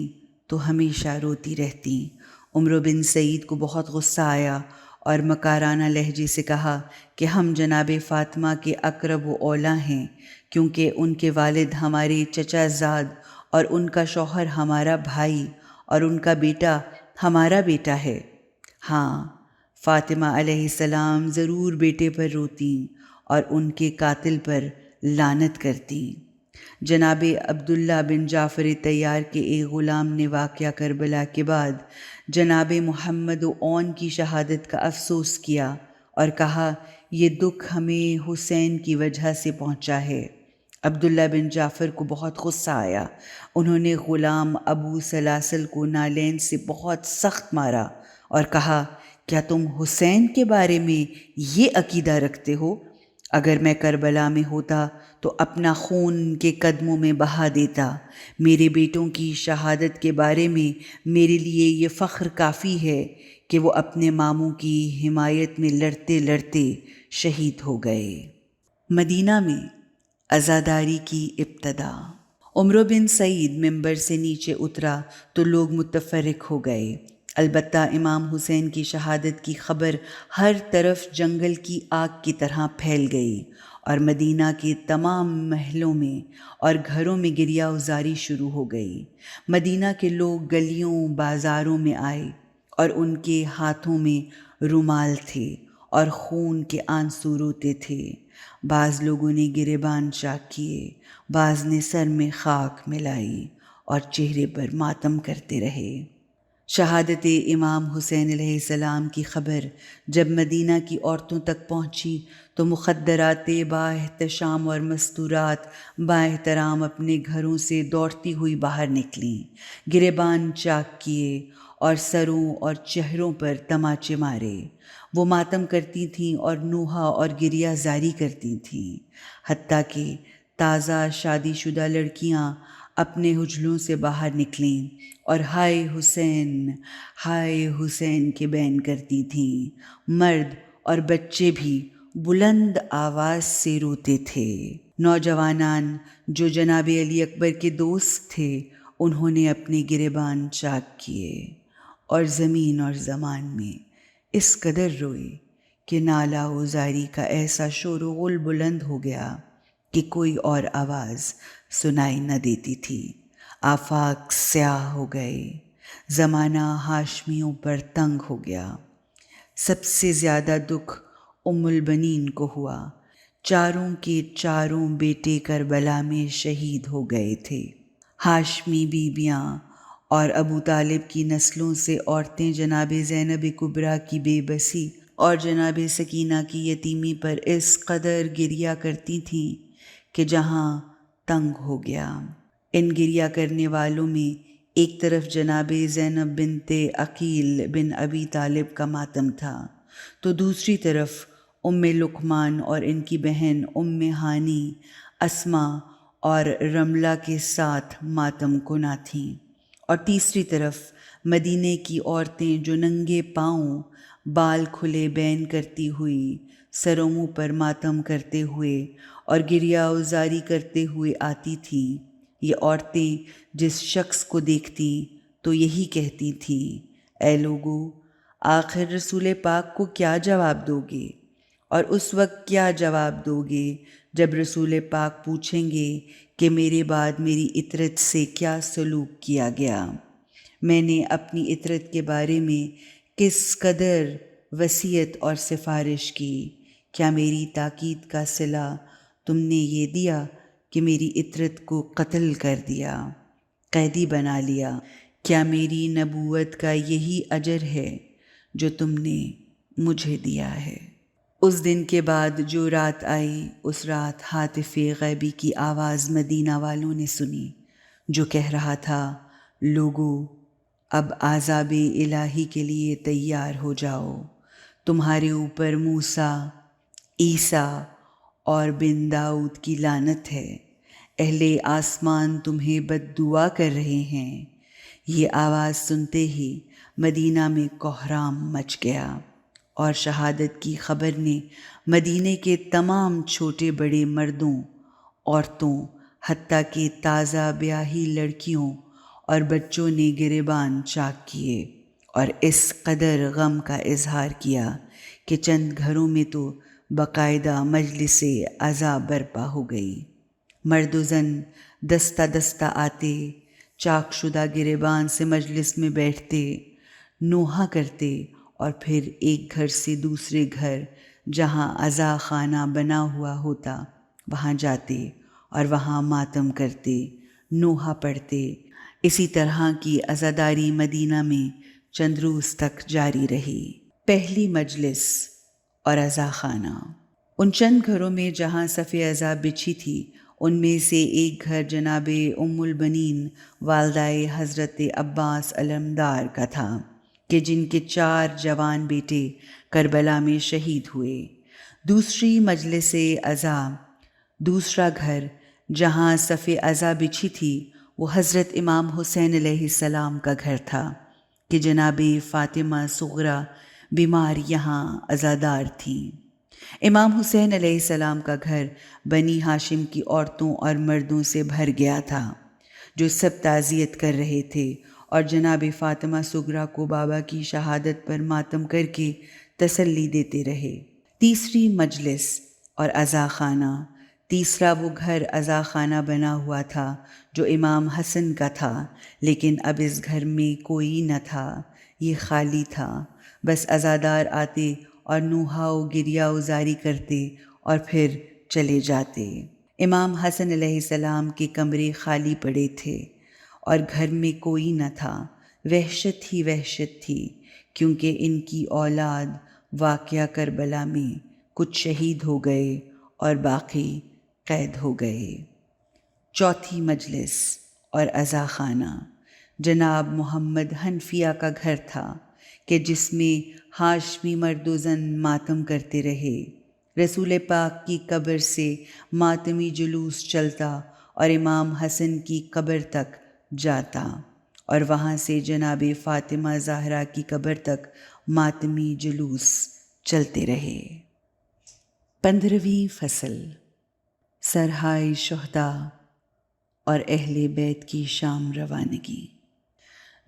[SPEAKER 2] تو ہمیشہ روتی رہتی۔ عمرو بن سعید کو بہت غصہ آیا اور مکارانہ لہجے سے کہا کہ ہم جناب فاطمہ کے اقرب و اولیٰ ہیں، کیونکہ ان کے والد ہمارے چچا زاد اور ان کا شوہر ہمارا بھائی اور ان کا بیٹا ہمارا بیٹا ہے۔ ہاں، فاطمہ علیہ السلام ضرور بیٹے پر روتی اور ان کے قاتل پر لعنت کرتی۔ جناب عبداللہ بن جعفر طیار کے ایک غلام نے واقعہ کربلا کے بعد جناب محمد اون کی شہادت کا افسوس کیا اور کہا یہ دکھ ہمیں حسین کی وجہ سے پہنچا ہے۔ عبداللہ بن جعفر کو بہت غصہ آیا۔ انہوں نے غلام ابو سلاسل کو نالین سے بہت سخت مارا اور کہا کیا تم حسین کے بارے میں یہ عقیدہ رکھتے ہو؟ اگر میں کربلا میں ہوتا تو اپنا خون ان کے قدموں میں بہا دیتا۔ میرے بیٹوں کی شہادت کے بارے میں میرے لیے یہ فخر کافی ہے کہ وہ اپنے ماموں کی حمایت میں لڑتے لڑتے شہید ہو گئے۔ مدینہ میں عزاداری کی ابتدا۔ عمرو بن سعید منبر سے نیچے اترا تو لوگ متفرق ہو گئے، البتہ امام حسین کی شہادت کی خبر ہر طرف جنگل کی آگ کی طرح پھیل گئی اور مدینہ کے تمام محلوں میں اور گھروں میں گریہ ازاری شروع ہو گئی۔ مدینہ کے لوگ گلیوں بازاروں میں آئے اور ان کے ہاتھوں میں رومال تھے اور خون کے آنسو روتے تھے۔ بعض لوگوں نے گریبان چاک کیے، بعض نے سر میں خاک ملائی اور چہرے پر ماتم کرتے رہے۔ شہادت امام حسین علیہ السلام کی خبر جب مدینہ کی عورتوں تک پہنچی تو مخدرات با احتشام اور مستورات با احترام اپنے گھروں سے دوڑتی ہوئی باہر نکلیں، گریبان چاک کیے اور سروں اور چہروں پر تماچے مارے۔ وہ ماتم کرتی تھیں اور نوحہ اور گریہ زاری کرتی تھیں، حتیٰ کہ تازہ شادی شدہ لڑکیاں اپنے حجلوں سے باہر نکلیں اور ہائے حسین کے بین کرتی تھیں۔ مرد اور بچے بھی بلند آواز سے روتے تھے۔ نوجوانان جو جناب علی اکبر کے دوست تھے انہوں نے اپنے گریبان چاک کیے اور زمین اور زمان میں اس قدر روئے کہ نالہ و زاری کا ایسا شور و غل بلند ہو گیا کہ کوئی اور آواز سنائی نہ دیتی تھی۔ آفاق سیاہ ہو گئے، زمانہ ہاشمیوں پر تنگ ہو گیا۔ سب سے زیادہ دکھ ام البنین کو ہوا۔ چاروں کے چاروں بیٹے کربلا میں شہید ہو گئے تھے۔ ہاشمی بیبیاں اور ابو طالب کی نسلوں سے عورتیں جناب زینب کبریٰ کی بے بسی اور جناب سکینہ کی یتیمی پر اس قدر گریہ کرتی تھیں کہ جہاں تنگ ہو گیا۔ ان گریہ کرنے والوں میں ایک طرف جناب زینب بنت عقیل بن ابی طالب کا ماتم تھا، تو دوسری طرف ام لقمان اور ان کی بہن ام ہانی، اسما اور رملہ کے ساتھ ماتم کنا تھیں، اور تیسری طرف مدینے کی عورتیں جو ننگے پاؤں بال کھلے بین کرتی ہوئی سروں منہ پر ماتم کرتے ہوئے اور گریہ ازاری کرتے ہوئے آتی تھیں، یہ عورتیں جس شخص کو دیکھتی تو یہی کہتی تھیں، اے لوگو، آخر رسول پاک کو کیا جواب دو گے؟ اور اس وقت کیا جواب دو گے جب رسول پاک پوچھیں گے کہ میرے بعد میری اطرت سے کیا سلوک کیا گیا؟ میں نے اپنی اطرت کے بارے میں کس قدر وصیت اور سفارش کی؟ کیا میری تاکید کا صلہ تم نے یہ دیا کہ میری اطرت کو قتل کر دیا، قیدی بنا لیا؟ کیا میری نبوت کا یہی اجر ہے جو تم نے مجھے دیا ہے؟ اس دن کے بعد جو رات آئی، اس رات ہاتف غیبی کی آواز مدینہ والوں نے سنی، جو کہہ رہا تھا، لوگو، اب عذاب الہی کے لیے تیار ہو جاؤ، تمہارے اوپر موسیٰ، عیسیٰ اور بن داؤد کی لعنت ہے، اہل آسمان تمہیں بد دعا کر رہے ہیں۔ یہ آواز سنتے ہی مدینہ میں کوہرام مچ گیا، اور شہادت کی خبر نے مدینے کے تمام چھوٹے بڑے مردوں، عورتوں، حتیٰ کہ تازہ بیاہی لڑکیوں اور بچوں نے گریبان چاک کیے، اور اس قدر غم کا اظہار کیا کہ چند گھروں میں تو باقاعدہ مجلس عزا برپا ہو گئی۔ مرد و زن دستہ دستہ آتے، چاک شدہ گریبان سے مجلس میں بیٹھتے، نوحہ کرتے، اور پھر ایک گھر سے دوسرے گھر جہاں عزا خانہ بنا ہوا ہوتا وہاں جاتے اور وہاں ماتم کرتے، نوحہ پڑھتے۔ اسی طرح کی عزاداری مدینہ میں چند روز تک جاری رہی۔ پہلی مجلس اور عزا خانہ۔ ان چند گھروں میں جہاں صف عزا بچھی تھی، ان میں سے ایک گھر جناب ام البنین والدہ حضرت عباس علمدار کا تھا کہ جن کے 4 جوان بیٹے کربلا میں شہید ہوئے۔ دوسری مجلس عزا، دوسرا گھر جہاں صف عزا بچھی تھی، وہ حضرت امام حسین علیہ السلام کا گھر تھا کہ جناب فاطمہ صغریٰ بیمار یہاں عزادار تھیں۔ امام حسین علیہ السلام کا گھر بنی ہاشم کی عورتوں اور مردوں سے بھر گیا تھا، جو سب تعزیت کر رہے تھے اور جناب فاطمہ صغریٰ کو بابا کی شہادت پر ماتم کر کے تسلی دیتے رہے۔ تیسری مجلس اور عزا خانہ۔ تیسرا وہ گھر عزا خانہ بنا ہوا تھا جو امام حسن کا تھا، لیکن اب اس گھر میں کوئی نہ تھا، یہ خالی تھا، بس عزادار آتے اور نوحہ و گریہ ازاری کرتے اور پھر چلے جاتے۔ امام حسن علیہ السلام کے کمرے خالی پڑے تھے اور گھر میں کوئی نہ تھا۔ وحشت ہی وحشت تھی، کیونکہ ان کی اولاد واقعہ کربلا میں کچھ شہید ہو گئے اور باقی قید ہو گئے۔ چوتھی مجلس اور عزا خانہ جناب محمد حنفیہ کا گھر تھا کہ جس میں ہاشمی مرد و زن ماتم کرتے رہے۔ رسول پاک کی قبر سے ماتمی جلوس چلتا اور امام حسن کی قبر تک جاتا، اور وہاں سے جناب فاطمہ زہرا کی قبر تک ماتمی جلوس چلتے رہے۔ 15ویں فصل، سرہائے شہداء اور اہل بیت کی شام روانگی۔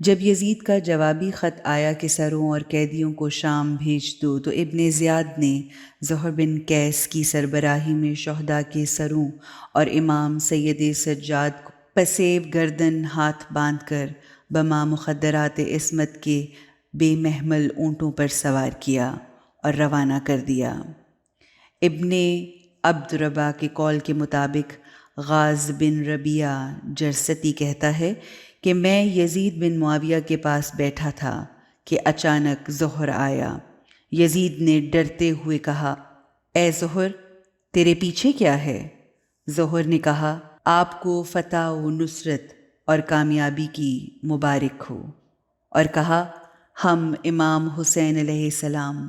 [SPEAKER 2] جب یزید کا جوابی خط آیا کہ سروں اور قیدیوں کو شام بھیج دو، تو ابن زیاد نے زہر بن قیس کی سربراہی میں شہداء کے سروں اور امام سید سجاد کو پسیب گردن ہاتھ باندھ کر بما مخدرات عصمت کے بے محمل اونٹوں پر سوار کیا اور روانہ کر دیا۔ ابن عبد ربا کے قول کے مطابق غاز بن ربیعہ جرستی کہتا ہے کہ میں یزید بن معاویہ کے پاس بیٹھا تھا کہ اچانک زہر آیا۔ یزید نے ڈرتے ہوئے کہا، اے زہر، تیرے پیچھے کیا ہے؟ زہر نے کہا، آپ کو فتح و نصرت اور کامیابی کی مبارک ہو، اور کہا، ہم امام حسین علیہ السلام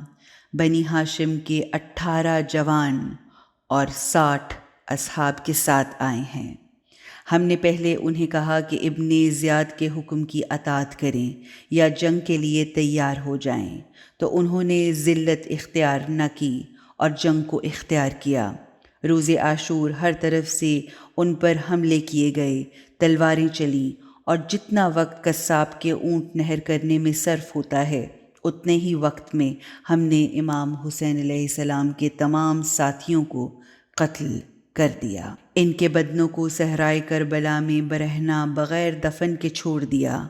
[SPEAKER 2] بنی ہاشم کے 18 جوان اور 60 اصحاب کے ساتھ آئے ہیں۔ ہم نے پہلے انہیں کہا کہ ابن زیاد کے حکم کی اطاعت کریں یا جنگ کے لیے تیار ہو جائیں، تو انہوں نے ذلت اختیار نہ کی اور جنگ کو اختیار کیا۔ روز عاشور ہر طرف سے ان پر حملے کیے گئے، تلواریں چلیں، اور جتنا وقت قصاب کے اونٹ نہر کرنے میں صرف ہوتا ہے، اتنے ہی وقت میں ہم نے امام حسین علیہ السلام کے تمام ساتھیوں کو قتل کر دیا۔ ان کے بدنوں کو صحرائے کربلا میں برہنہ بغیر دفن کے چھوڑ دیا،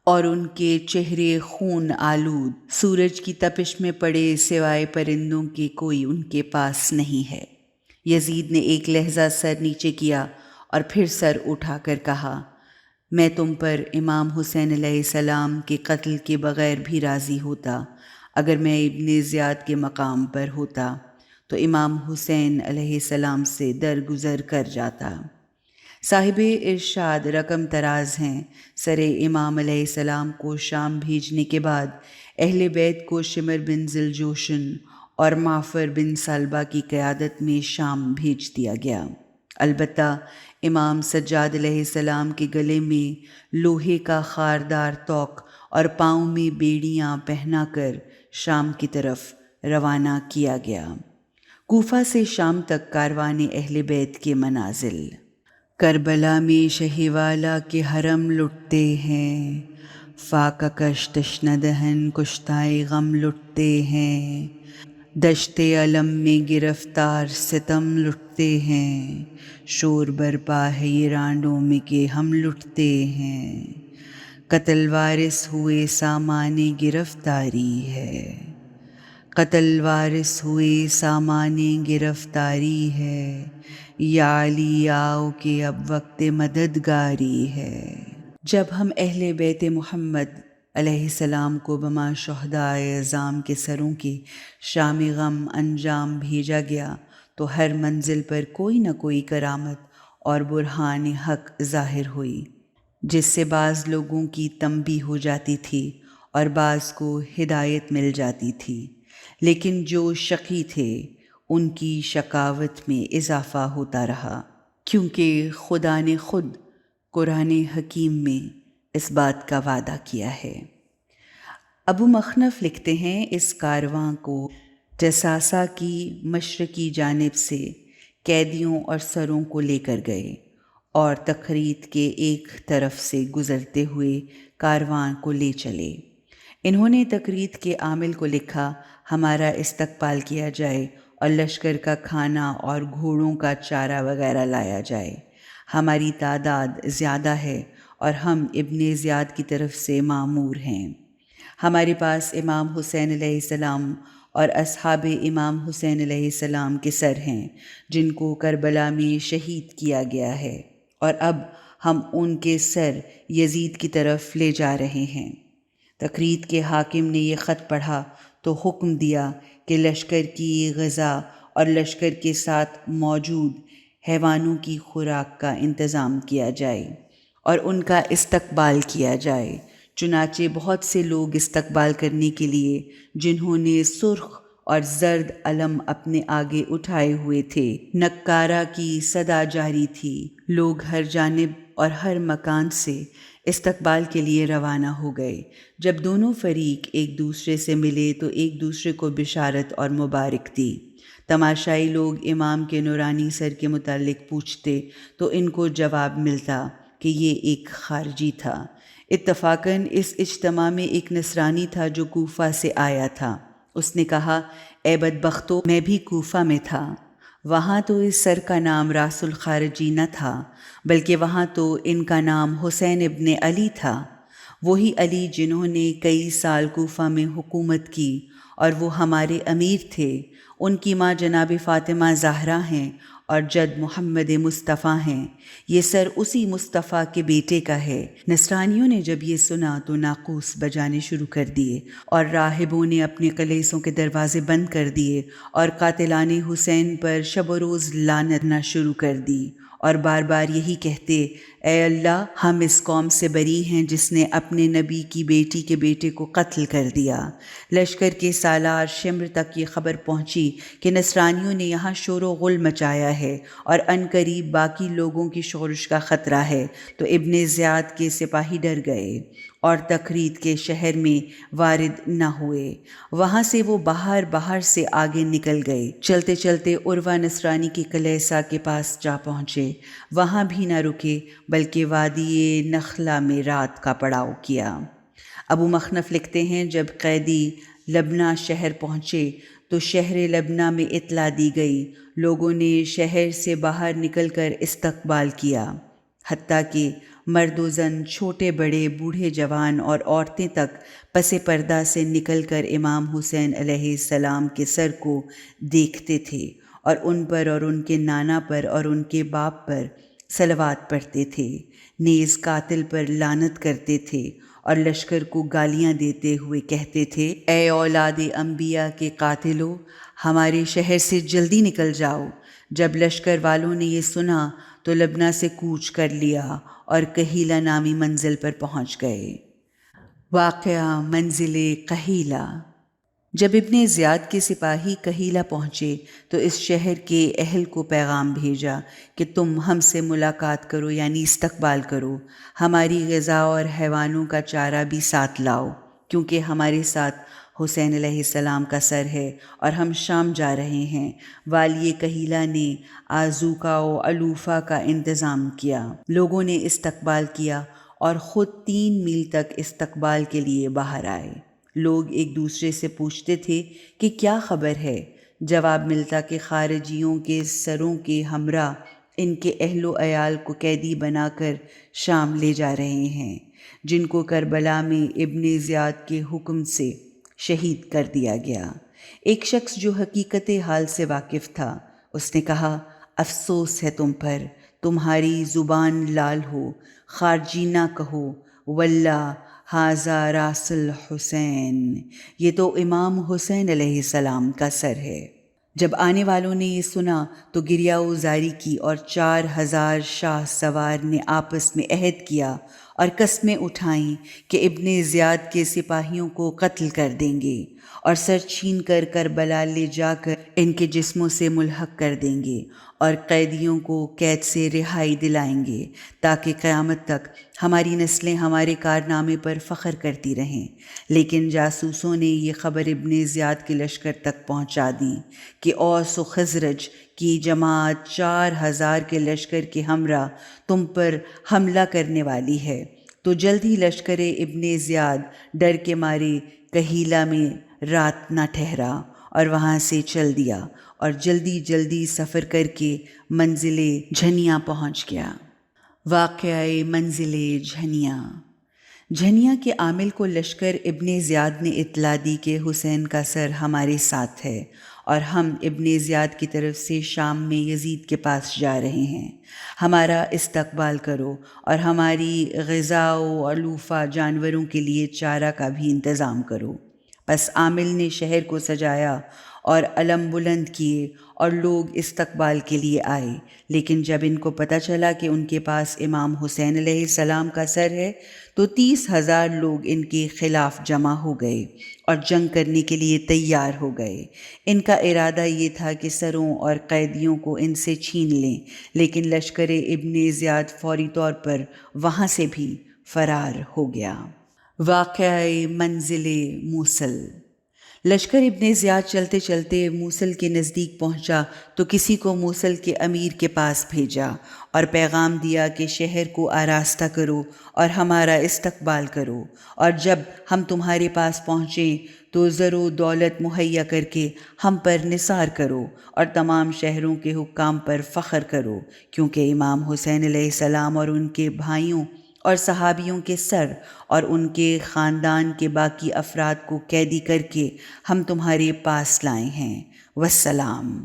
[SPEAKER 2] اور ان کے چہرے خون آلود سورج کی تپش میں پڑے سوائے پرندوں کے کوئی ان کے پاس نہیں ہے۔ یزید نے ایک لحظہ سر نیچے کیا اور پھر سر اٹھا کر کہا، میں تم پر امام حسین علیہ السلام کے قتل کے بغیر بھی راضی ہوتا۔ اگر میں ابن زیاد کے مقام پر ہوتا تو امام حسین علیہ السلام سے درگزر کر جاتا۔ صاحب ارشاد رقم طراز ہیں۔ سر امام علیہ السلام کو شام بھیجنے کے بعد اہل بیت کو شمر بن ذوالجوشن اور معفر بن سلبہ کی قیادت میں شام بھیج دیا گیا۔ البتہ امام سجاد علیہ السلام کے گلے میں لوہے کا خاردار توق اور پاؤں میں بیڑیاں پہنا کر شام کی طرف روانہ کیا گیا۔ کوفہ سے شام تک کاروان اہل بیت کے منازل۔ کربلا میں شہ والا کے حرم لٹتے ہیں، فاقہ کش تشنہ دہن کشتائے غم لٹتے ہیں، دشت علم میں گرفتار ستم لٹتے ہیں، شور برپا ہے یہ رانڈوں میں کہ ہم لٹتے ہیں، قتل وارث ہوئے سامان گرفتاری ہے، قتل وارث ہوئے سامان گرفتاری ہے، یا علی آؤ کہ اب وقت مددگاری ہے۔ جب ہم اہل بیت محمد علیہ السلام کو بما شہدائے عظام کے سروں کے شام غم انجام بھیجا گیا تو ہر منزل پر کوئی نہ کوئی کرامت اور برہان حق ظاہر ہوئی، جس سے بعض لوگوں کی تنبیہ ہو جاتی تھی اور بعض کو ہدایت مل جاتی تھی، لیکن جو شقی تھے ان کی شقاوت میں اضافہ ہوتا رہا، کیونکہ خدا نے خود قرآن حکیم میں اس بات کا وعدہ کیا ہے۔ ابو مخنف لکھتے ہیں، اس کارواں کو جساسہ کی مشرقی جانب سے قیدیوں اور سروں کو لے کر گئے اور تقریت کے ایک طرف سے گزرتے ہوئے کارواں کو لے چلے۔ انہوں نے تقریت کے عامل کو لکھا، ہمارا استقبال کیا جائے اور لشکر کا کھانا اور گھوڑوں کا چارہ وغیرہ لایا جائے۔ ہماری تعداد زیادہ ہے اور ہم ابن زیاد کی طرف سے مامور ہیں۔ ہمارے پاس امام حسین علیہ السلام اور اصحاب امام حسین علیہ السلام کے سر ہیں جن کو کربلا میں شہید کیا گیا ہے، اور اب ہم ان کے سر یزید کی طرف لے جا رہے ہیں۔ تقریت کے حاکم نے یہ خط پڑھا تو حکم دیا کہ لشکر کی غذا اور لشکر کے ساتھ موجود حیوانوں کی خوراک کا انتظام کیا جائے اور ان کا استقبال کیا جائے۔ چنانچہ بہت سے لوگ استقبال کرنے کے لیے، جنہوں نے سرخ اور زرد علم اپنے آگے اٹھائے ہوئے تھے، نکارہ کی صدا جاری تھی۔ لوگ ہر جانب اور ہر مکان سے استقبال کے لیے روانہ ہو گئے۔ جب دونوں فریق ایک دوسرے سے ملے تو ایک دوسرے کو بشارت اور مبارک دی۔ تماشائی لوگ امام کے نورانی سر کے متعلق پوچھتے تو ان کو جواب ملتا کہ یہ ایک خارجی تھا۔ اتفاقاً اس اجتماع میں ایک نصرانی تھا جو کوفہ سے آیا تھا۔ اس نے کہا، اے بدبختو، میں بھی کوفہ میں تھا۔ وہاں تو اس سر کا نام راس الخارجی نہ تھا، بلکہ وہاں تو ان کا نام حسین ابن علی تھا، وہی علی جنہوں نے کئی سال کوفہ میں حکومت کی اور وہ ہمارے امیر تھے۔ ان کی ماں جناب فاطمہ زہرا ہیں اور جد محمد مصطفیٰ ہیں۔ یہ سر اسی مصطفیٰ کے بیٹے کا ہے۔ نصرانیوں نے جب یہ سنا تو ناقوس بجانے شروع کر دیے، اور راہبوں نے اپنے کلیسوں کے دروازے بند کر دیے اور قاتلان حسین پر شب و روز لعنت نہ شروع کر دی، اور بار بار یہی کہتے، اے اللہ، ہم اس قوم سے بری ہیں جس نے اپنے نبی کی بیٹی کے بیٹے کو قتل کر دیا۔ لشکر کے سالار شمر تک یہ خبر پہنچی کہ نصرانیوں نے یہاں شور و غل مچایا ہے اور عنقریب باقی لوگوں کی شورش کا خطرہ ہے، تو ابن زیاد کے سپاہی ڈر گئے اور تکرید کے شہر میں وارد نہ ہوئے۔ وہاں سے وہ باہر سے آگے نکل گئے۔ چلتے چلتے عروہ نصرانی کے کلیسا کے پاس جا پہنچے۔ وہاں بھی نہ رکے بلکہ وادی نخلا میں رات کا پڑاؤ کیا۔ ابو مخنف لکھتے ہیں، جب قیدی لبنہ شہر پہنچے تو شہر لبنہ میں اطلاع دی گئی۔ لوگوں نے شہر سے باہر نکل کر استقبال کیا، حتیٰ کہ مرد و زن، چھوٹے بڑے، بوڑھے جوان اور عورتیں تک پس پردہ سے نکل کر امام حسین علیہ السلام کے سر کو دیکھتے تھے اور ان پر اور ان کے نانا پر اور ان کے باپ پر صلوات پڑھتے تھے، نیز قاتل پر لعنت کرتے تھے اور لشکر کو گالیاں دیتے ہوئے کہتے تھے، اے اولاد انبیاء کے قاتلو، ہمارے شہر سے جلدی نکل جاؤ۔ جب لشکر والوں نے یہ سنا تو لبنہ سے کوچ کر لیا اور کہیلہ نامی منزل پر پہنچ گئے۔ واقعہ منزل کہیلہ۔ جب ابن زیاد کے سپاہی کہیلہ پہنچے تو اس شہر کے اہل کو پیغام بھیجا کہ تم ہم سے ملاقات کرو، یعنی استقبال کرو، ہماری غذا اور حیوانوں کا چارہ بھی ساتھ لاؤ، کیونکہ ہمارے ساتھ حسین علیہ السلام کا سر ہے اور ہم شام جا رہے ہیں۔ والی کہیلہ نے آذوقہ و علوفہ کا انتظام کیا۔ لوگوں نے استقبال کیا اور خود 3 میل تک استقبال کے لیے باہر آئے۔ لوگ ایک دوسرے سے پوچھتے تھے کہ کیا خبر ہے؟ جواب ملتا کہ خارجیوں کے سروں کے ہمراہ ان کے اہل و عیال کو قیدی بنا کر شام لے جا رہے ہیں، جن کو کربلا میں ابن زیاد کے حکم سے شہید کر دیا گیا۔ ایک شخص جو حقیقت حال سے واقف تھا، اس نے کہا، افسوس ہے تم پر، تمہاری زبان لال ہو، خارجی نہ کہو، واللہ ھذا راس الحسین، یہ تو امام حسین علیہ السلام کا سر ہے۔ جب آنے والوں نے یہ سنا تو گریہ و زاری کی اور 4000 شاہ سوار نے آپس میں عہد کیا اور قسمیں اٹھائیں کہ ابن زیاد کے سپاہیوں کو قتل کر دیں گے اور سر چھین کر کربلا لے جا کر ان کے جسموں سے ملحق کر دیں گے اور قیدیوں کو قید سے رہائی دلائیں گے، تاکہ قیامت تک ہماری نسلیں ہمارے کارنامے پر فخر کرتی رہیں۔ لیکن جاسوسوں نے یہ خبر ابن زیاد کے لشکر تک پہنچا دی کہ اوس و خزرج کی جماعت 4000 کے لشکر کے ہمراہ تم پر حملہ کرنے والی ہے۔ تو جلد ہی لشکر ابن زیاد ڈر کے مارے کہیلہ میں رات نہ ٹھہرا اور وہاں سے چل دیا اور جلدی سفر کر کے منزل جھنیاں پہنچ گیا۔ واقعہ منزل جھنیاں۔ جھنیاں کے عامل کو لشکر ابن زیاد نے اطلاع دی کہ حسین کا سر ہمارے ساتھ ہے اور ہم ابن زیاد کی طرف سے شام میں یزید کے پاس جا رہے ہیں، ہمارا استقبال کرو اور ہماری غذا و علوفہ جانوروں کے لیے چارہ کا بھی انتظام کرو۔ پس عامل نے شہر کو سجایا اور علم بلند کیے اور لوگ استقبال کے لیے آئے، لیکن جب ان کو پتہ چلا کہ ان کے پاس امام حسین علیہ السلام کا سر ہے تو 30,000 لوگ ان کے خلاف جمع ہو گئے اور جنگ کرنے کے لیے تیار ہو گئے۔ ان کا ارادہ یہ تھا کہ سروں اور قیدیوں کو ان سے چھین لیں، لیکن لشکر ابن زیاد فوری طور پر وہاں سے بھی فرار ہو گیا۔ واقعہ منزل موصل۔ لشکر ابن زیاد چلتے چلتے موصل کے نزدیک پہنچا تو کسی کو موصل کے امیر کے پاس بھیجا اور پیغام دیا کہ شہر کو آراستہ کرو اور ہمارا استقبال کرو، اور جب ہم تمہارے پاس پہنچیں تو زر و دولت مہیا کر کے ہم پر نثار کرو اور تمام شہروں کے حکام پر فخر کرو، کیونکہ امام حسین علیہ السلام اور ان کے بھائیوں اور صحابیوں کے سر اور ان کے خاندان کے باقی افراد کو قیدی کر کے ہم تمہارے پاس لائے ہیں، والسلام۔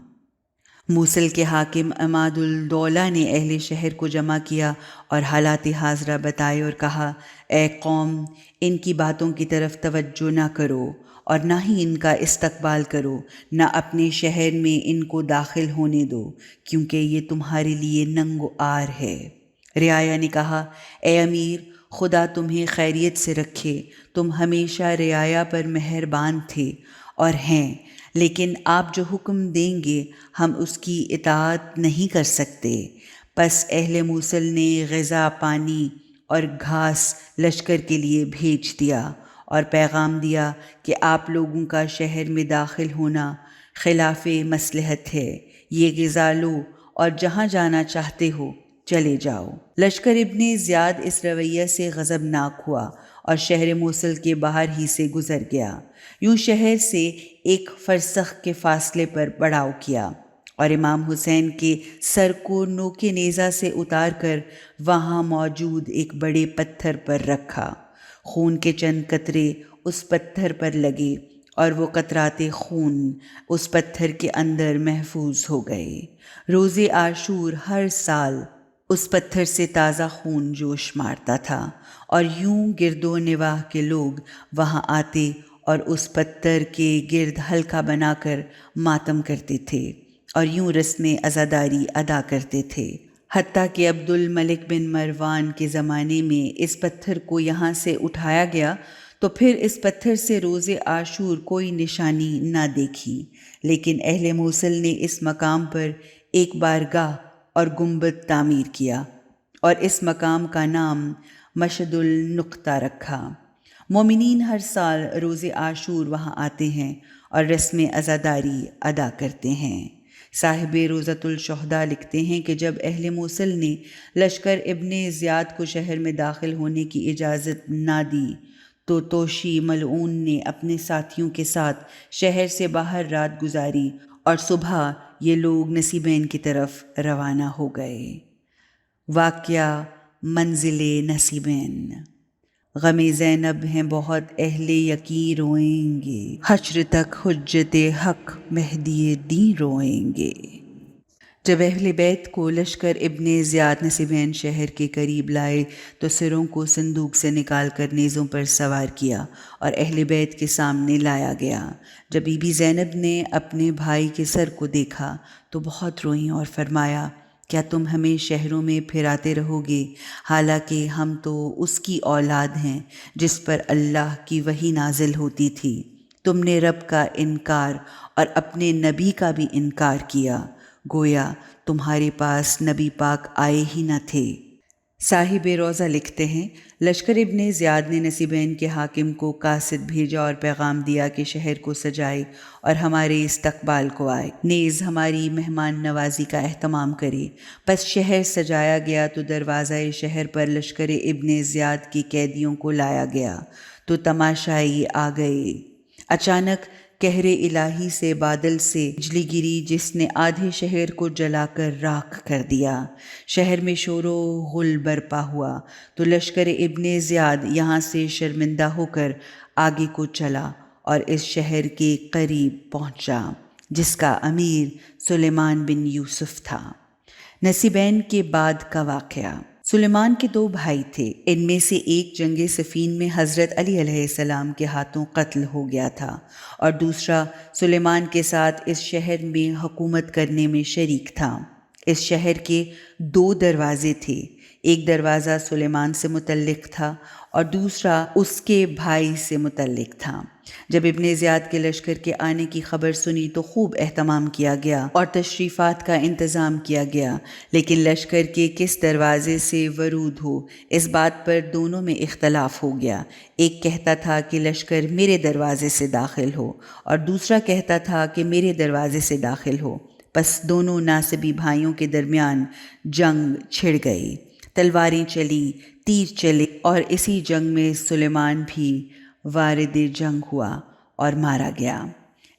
[SPEAKER 2] موصل کے حاکم عماد الدولہ نے اہل شہر کو جمع کیا اور حالات حاضرہ بتائے اور کہا، اے قوم، ان کی باتوں کی طرف توجہ نہ کرو اور نہ ہی ان کا استقبال کرو، نہ اپنے شہر میں ان کو داخل ہونے دو، کیونکہ یہ تمہارے لیے ننگ و عار ہے۔ رعایا نے کہا، اے امیر، خدا تمہیں خیریت سے رکھے، تم ہمیشہ رعایا پر مہربان تھے اور ہیں، لیکن آپ جو حکم دیں گے ہم اس کی اطاعت نہیں کر سکتے۔ پس اہل موصل نے غذا، پانی اور گھاس لشکر کے لیے بھیج دیا اور پیغام دیا کہ آپ لوگوں کا شہر میں داخل ہونا خلاف مصلحت ہے، یہ غذا لو اور جہاں جانا چاہتے ہو چلے جاؤ۔ لشکر ابن زیاد اس رویہ سے غضبناک ہوا اور شہر موصل کے باہر ہی سے گزر گیا، یوں شہر سے ایک فرسخ کے فاصلے پر پڑاؤ کیا اور امام حسین کے سر کو نوک نیزہ سے اتار کر وہاں موجود ایک بڑے پتھر پر رکھا۔ خون کے چند قطرے اس پتھر پر لگے اور وہ قطرات خون اس پتھر کے اندر محفوظ ہو گئے۔ روز عاشور ہر سال اس پتھر سے تازہ خون جوش مارتا تھا اور یوں گرد و نواح کے لوگ وہاں آتے اور اس پتھر کے گرد حلقہ بنا کر ماتم کرتے تھے اور یوں رسم عزاداری ادا کرتے تھے، حتیٰ کہ عبد الملک بن مروان کے زمانے میں اس پتھر کو یہاں سے اٹھایا گیا تو پھر اس پتھر سے روز عاشور کوئی نشانی نہ دیکھی، لیکن اہل موصل نے اس مقام پر ایک بارگاہ اور گنبد تعمیر کیا اور اس مقام کا نام مشہد النقطہ رکھا۔ مومنین ہر سال روز عاشور وہاں آتے ہیں اور رسم عزاداری ادا کرتے ہیں۔ صاحب روضۃ الشہداء لکھتے ہیں کہ جب اہل موصل نے لشکر ابن زیاد کو شہر میں داخل ہونے کی اجازت نہ دی تو توشی ملعون نے اپنے ساتھیوں کے ساتھ شہر سے باہر رات گزاری اور صبح یہ لوگ نصیبین کی طرف روانہ ہو گئے۔ واقعہ منزل نصیبین۔ غم زینب ہیں بہت اہل یقین روئیں گے، حشر تک حجت حق مہدی دین روئیں گے۔ جب اہل بیت کو لشکر ابن زیاد نصیبین شہر کے قریب لائے تو سروں کو صندوق سے نکال کر نیزوں پر سوار کیا اور اہل بیت کے سامنے لایا گیا۔ جب بی بی زینب نے اپنے بھائی کے سر کو دیکھا تو بہت روئیں اور فرمایا، کیا تم ہمیں شہروں میں پھراتے رہو گے، حالانکہ ہم تو اس کی اولاد ہیں جس پر اللہ کی وحی نازل ہوتی تھی؟ تم نے رب کا انکار اور اپنے نبی کا بھی انکار کیا، گویا تمہارے پاس نبی پاک آئے ہی نہ تھے۔ صاحب روضہ لکھتے ہیں، لشکر ابن زیاد نے نصیبین کے حاکم کو قاصد بھیجا اور پیغام دیا کہ شہر کو سجائے اور ہمارے استقبال کو آئے، نیز ہماری مہمان نوازی کا اہتمام کرے۔ پس شہر سجایا گیا تو دروازہ شہر پر لشکر ابن زیاد کی قیدیوں کو لایا گیا تو تماشائی آ گئے۔ اچانک قہر الہی سے بادل سے بجلی گری جس نے آدھے شہر کو جلا کر راکھ کر دیا۔ شہر میں شور و غل برپا ہوا تو لشکر ابن زیاد یہاں سے شرمندہ ہو کر آگے کو چلا اور اس شہر کے قریب پہنچا جس کا امیر سلیمان بن یوسف تھا۔ نصیبین کے بعد کا واقعہ۔ سلیمان کے دو بھائی تھے، ان میں سے ایک جنگ صفین میں حضرت علی علیہ السلام کے ہاتھوں قتل ہو گیا تھا اور دوسرا سلیمان کے ساتھ اس شہر میں حکومت کرنے میں شریک تھا۔ اس شہر کے دو دروازے تھے، ایک دروازہ سلیمان سے متعلق تھا اور دوسرا اس کے بھائی سے متعلق تھا۔ جب ابن زیاد کے لشکر کے آنے کی خبر سنی تو خوب اہتمام کیا گیا اور تشریفات کا انتظام کیا گیا، لیکن لشکر کے کس دروازے سے ورود ہو اس بات پر دونوں میں اختلاف ہو گیا۔ ایک کہتا تھا کہ لشکر میرے دروازے سے داخل ہو اور دوسرا کہتا تھا کہ میرے دروازے سے داخل ہو۔ پس دونوں ناصبی بھائیوں کے درمیان جنگ چھڑ گئی، تلواریں چلیں، تیر چلے اور اسی جنگ میں سلیمان بھی وارد جنگ ہوا اور مارا گیا۔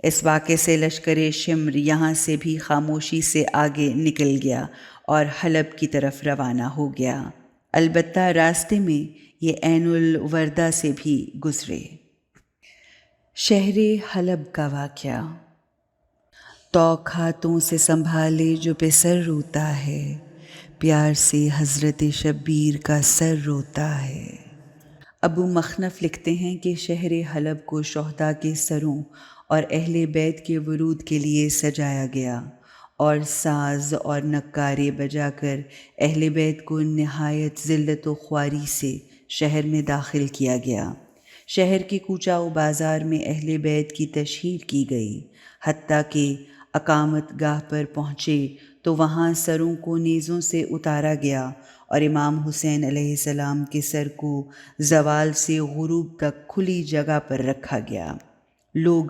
[SPEAKER 2] اس واقعے سے لشکر شمر یہاں سے بھی خاموشی سے آگے نکل گیا اور حلب کی طرف روانہ ہو گیا۔ البتہ راستے میں یہ عین الوردہ سے بھی گزرے۔ شہر حلب کا واقعہ۔ توق ہاتھوں سے سنبھالے جو پہ سر روتا ہے، پیار سے حضرت شبیر کا سر روتا ہے۔ ابو مخنف لکھتے ہیں کہ شہر حلب کو شہداء کے سروں اور اہل بیت کے ورود کے لیے سجایا گیا اور ساز اور نگارے بجا کر اہل بیت کو نہایت ذلت و خواری سے شہر میں داخل کیا گیا۔ شہر کے کوچہ و بازار میں اہل بیت کی تشہیر کی گئی، حتیٰ کہ اقامت گاہ پر پہنچے تو وہاں سروں کو نیزوں سے اتارا گیا اور امام حسین علیہ السلام کے سر کو زوال سے غروب تک کھلی جگہ پر رکھا گیا۔ لوگ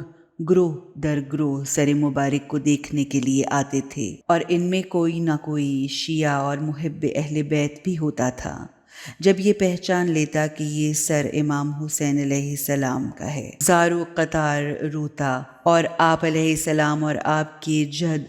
[SPEAKER 2] گروہ در گروہ سر مبارک کو دیکھنے کے لیے آتے تھے اور ان میں کوئی نہ کوئی شیعہ اور محب اہل بیت بھی ہوتا تھا۔ جب یہ پہچان لیتا کہ یہ سر امام حسین علیہ السلام کا ہے، زار و قطار روتا اور آپ علیہ السلام اور آپ کے جد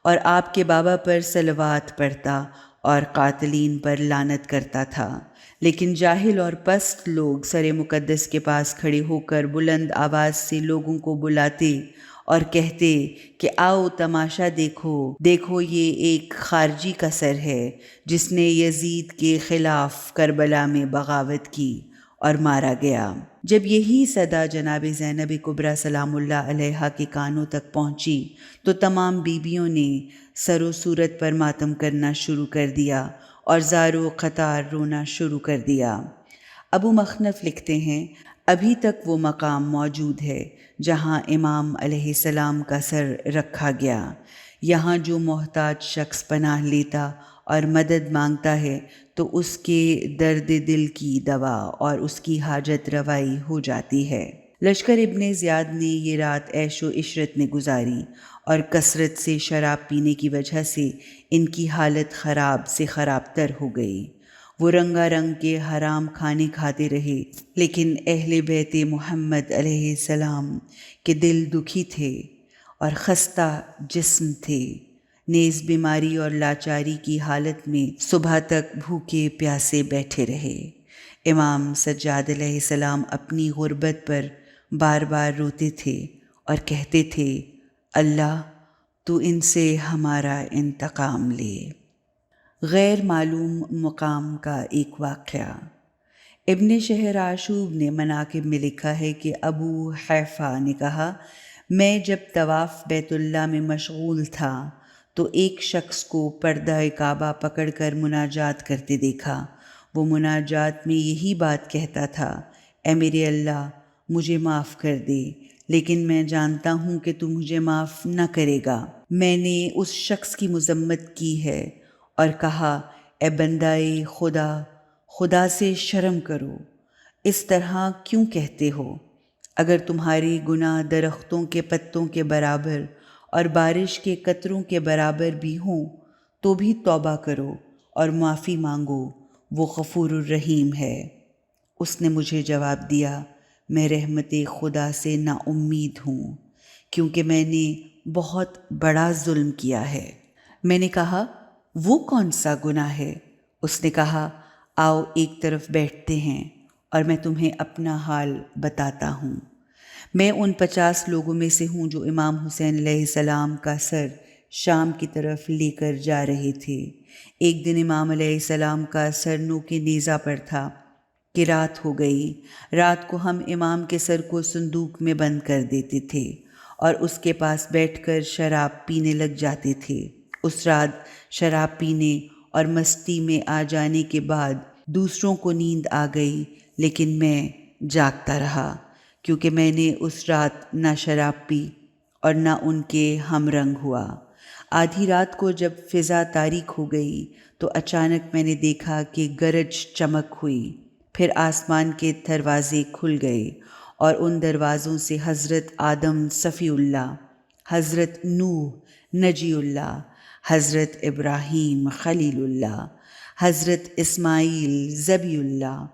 [SPEAKER 2] اور آپ کے بابا پر صلوات پڑھتا اور قاتلین پر لعنت کرتا تھا۔ لیکن جاہل اور پست لوگ سر مقدس کے پاس کھڑے ہو کر بلند آواز سے لوگوں کو بلاتے اور کہتے کہ آؤ تماشا دیکھو، دیکھو یہ ایک خارجی کا سر ہے جس نے یزید کے خلاف کربلا میں بغاوت کی اور مارا گیا۔ جب یہی صدا جناب زینب کبریٰ سلام اللہ علیہا کے کانوں تک پہنچی تو تمام بیویوں نے سر و صورت پر ماتم کرنا شروع کر دیا اور زار و قطار رونا شروع کر دیا۔ ابو مخنف لکھتے ہیں ابھی تک وہ مقام موجود ہے جہاں امام علیہ السلام کا سر رکھا گیا۔ یہاں جو محتاج شخص پناہ لیتا اور مدد مانگتا ہے تو اس کے درد دل کی دوا اور اس کی حاجت روائی ہو جاتی ہے۔ لشکر ابن زیاد نے یہ رات عیش و عشرت میں گزاری اور کثرت سے شراب پینے کی وجہ سے ان کی حالت خراب سے خراب تر ہو گئی۔ وہ رنگا رنگ کے حرام کھانے کھاتے رہے، لیکن اہل بیت محمد علیہ السلام کے دل دکھی تھے اور خستہ جسم تھے، نیز بیماری اور لاچاری کی حالت میں صبح تک بھوکے پیاسے بیٹھے رہے۔ امام سجاد علیہ السلام اپنی غربت پر بار بار روتے تھے اور کہتے تھے اللہ تو ان سے ہمارا انتقام لے۔ غیر معلوم مقام کا ایک واقعہ۔ ابن شہر آشوب نے مناقب میں لکھا ہے کہ ابو حیفا نے کہا میں جب طواف بیت اللہ میں مشغول تھا تو ایک شخص کو پردہ کعبہ پکڑ کر مناجات کرتے دیکھا۔ وہ مناجات میں یہی بات کہتا تھا اے میرے اللہ مجھے معاف کر دے، لیکن میں جانتا ہوں کہ تو مجھے معاف نہ کرے گا۔ میں نے اس شخص کی مذمت کی ہے اور کہا اے بندائے خدا، خدا سے شرم کرو، اس طرح کیوں کہتے ہو؟ اگر تمہارے گناہ درختوں کے پتوں کے برابر اور بارش کے قطروں کے برابر بھی ہوں تو بھی توبہ کرو اور معافی مانگو، وہ غفور الرحیم ہے۔ اس نے مجھے جواب دیا میں رحمت خدا سے نا امید ہوں کیونکہ میں نے بہت بڑا ظلم کیا ہے۔ میں نے کہا وہ کون سا گناہ ہے؟ اس نے کہا آؤ ایک طرف بیٹھتے ہیں اور میں تمہیں اپنا حال بتاتا ہوں۔ میں ان 50 لوگوں میں سے ہوں جو امام حسین علیہ السلام کا سر شام کی طرف لے کر جا رہے تھے۔ ایک دن امام علیہ السلام کا سر نوک نیزہ پر تھا کہ رات ہو گئی۔ رات کو ہم امام کے سر کو صندوق میں بند کر دیتے تھے اور اس کے پاس بیٹھ کر شراب پینے لگ جاتے تھے۔ اس رات شراب پینے اور مستی میں آ جانے کے بعد دوسروں کو نیند آ گئی، لیکن میں جاگتا رہا کیونکہ میں نے اس رات نہ شراب پی اور نہ ان کے ہم رنگ ہوا۔ آدھی رات کو جب فضا تاریک ہو گئی تو اچانک میں نے دیکھا کہ گرج چمک ہوئی، پھر آسمان کے دروازے کھل گئے اور ان دروازوں سے حضرت آدم صفی اللہ، حضرت نوح نجی اللہ، حضرت ابراہیم خلیل اللہ، حضرت اسماعیل ذبی اللہ،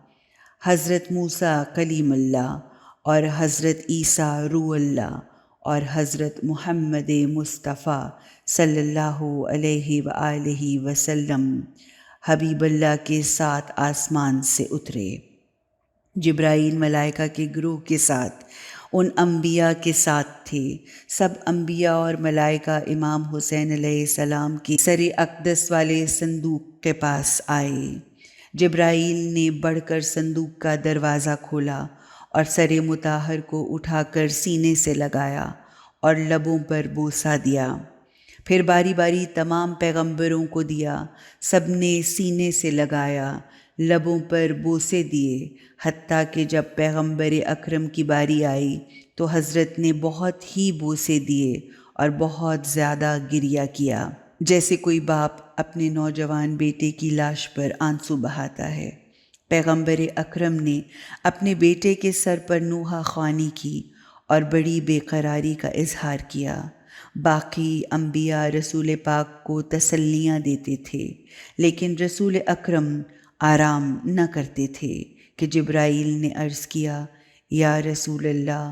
[SPEAKER 2] حضرت موسیٰ کلیم اللہ اور حضرت عیسیٰ روح اللہ اور حضرت محمد مصطفیٰ صلی اللہ علیہ وآلہ وسلم حبیب اللہ کے ساتھ آسمان سے اترے۔ جبرائیل ملائکہ کے گروہ کے ساتھ ان انبیاء کے ساتھ تھے۔ سب انبیاء اور ملائکہ امام حسین علیہ السلام کی سر اقدس والے صندوق کے پاس آئے۔ جبرائیل نے بڑھ کر صندوق کا دروازہ کھولا اور سر مطہر کو اٹھا کر سینے سے لگایا اور لبوں پر بوسہ دیا۔ پھر باری باری تمام پیغمبروں کو دیا، سب نے سینے سے لگایا، لبوں پر بوسے دیے، حتیٰ کہ جب پیغمبر اکرم کی باری آئی تو حضرت نے بہت ہی بوسے دیے اور بہت زیادہ گریہ کیا، جیسے کوئی باپ اپنے نوجوان بیٹے کی لاش پر آنسو بہاتا ہے۔ پیغمبر اکرم نے اپنے بیٹے کے سر پر نوحہ خوانی کی اور بڑی بے قراری کا اظہار کیا۔ باقی انبیاء رسول پاک کو تسلیاں دیتے تھے، لیکن رسول اکرم آرام نہ کرتے تھے کہ جبرائیل نے عرض کیا، یا رسول اللہ،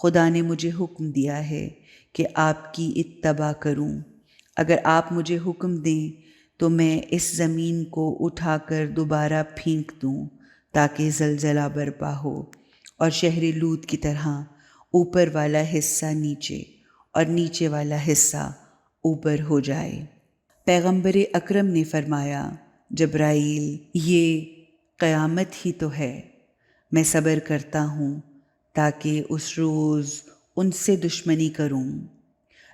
[SPEAKER 2] خدا نے مجھے حکم دیا ہے کہ آپ کی اتباع کروں۔ اگر آپ مجھے حکم دیں تو میں اس زمین کو اٹھا کر دوبارہ پھینک دوں تاکہ زلزلہ برپا ہو اور شہر لوط کی طرح اوپر والا حصہ نیچے اور نیچے والا حصہ اوپر ہو جائے۔ پیغمبر اکرم نے فرمایا، جبرائیل، یہ قیامت ہی تو ہے، میں صبر کرتا ہوں تاکہ اس روز ان سے دشمنی کروں۔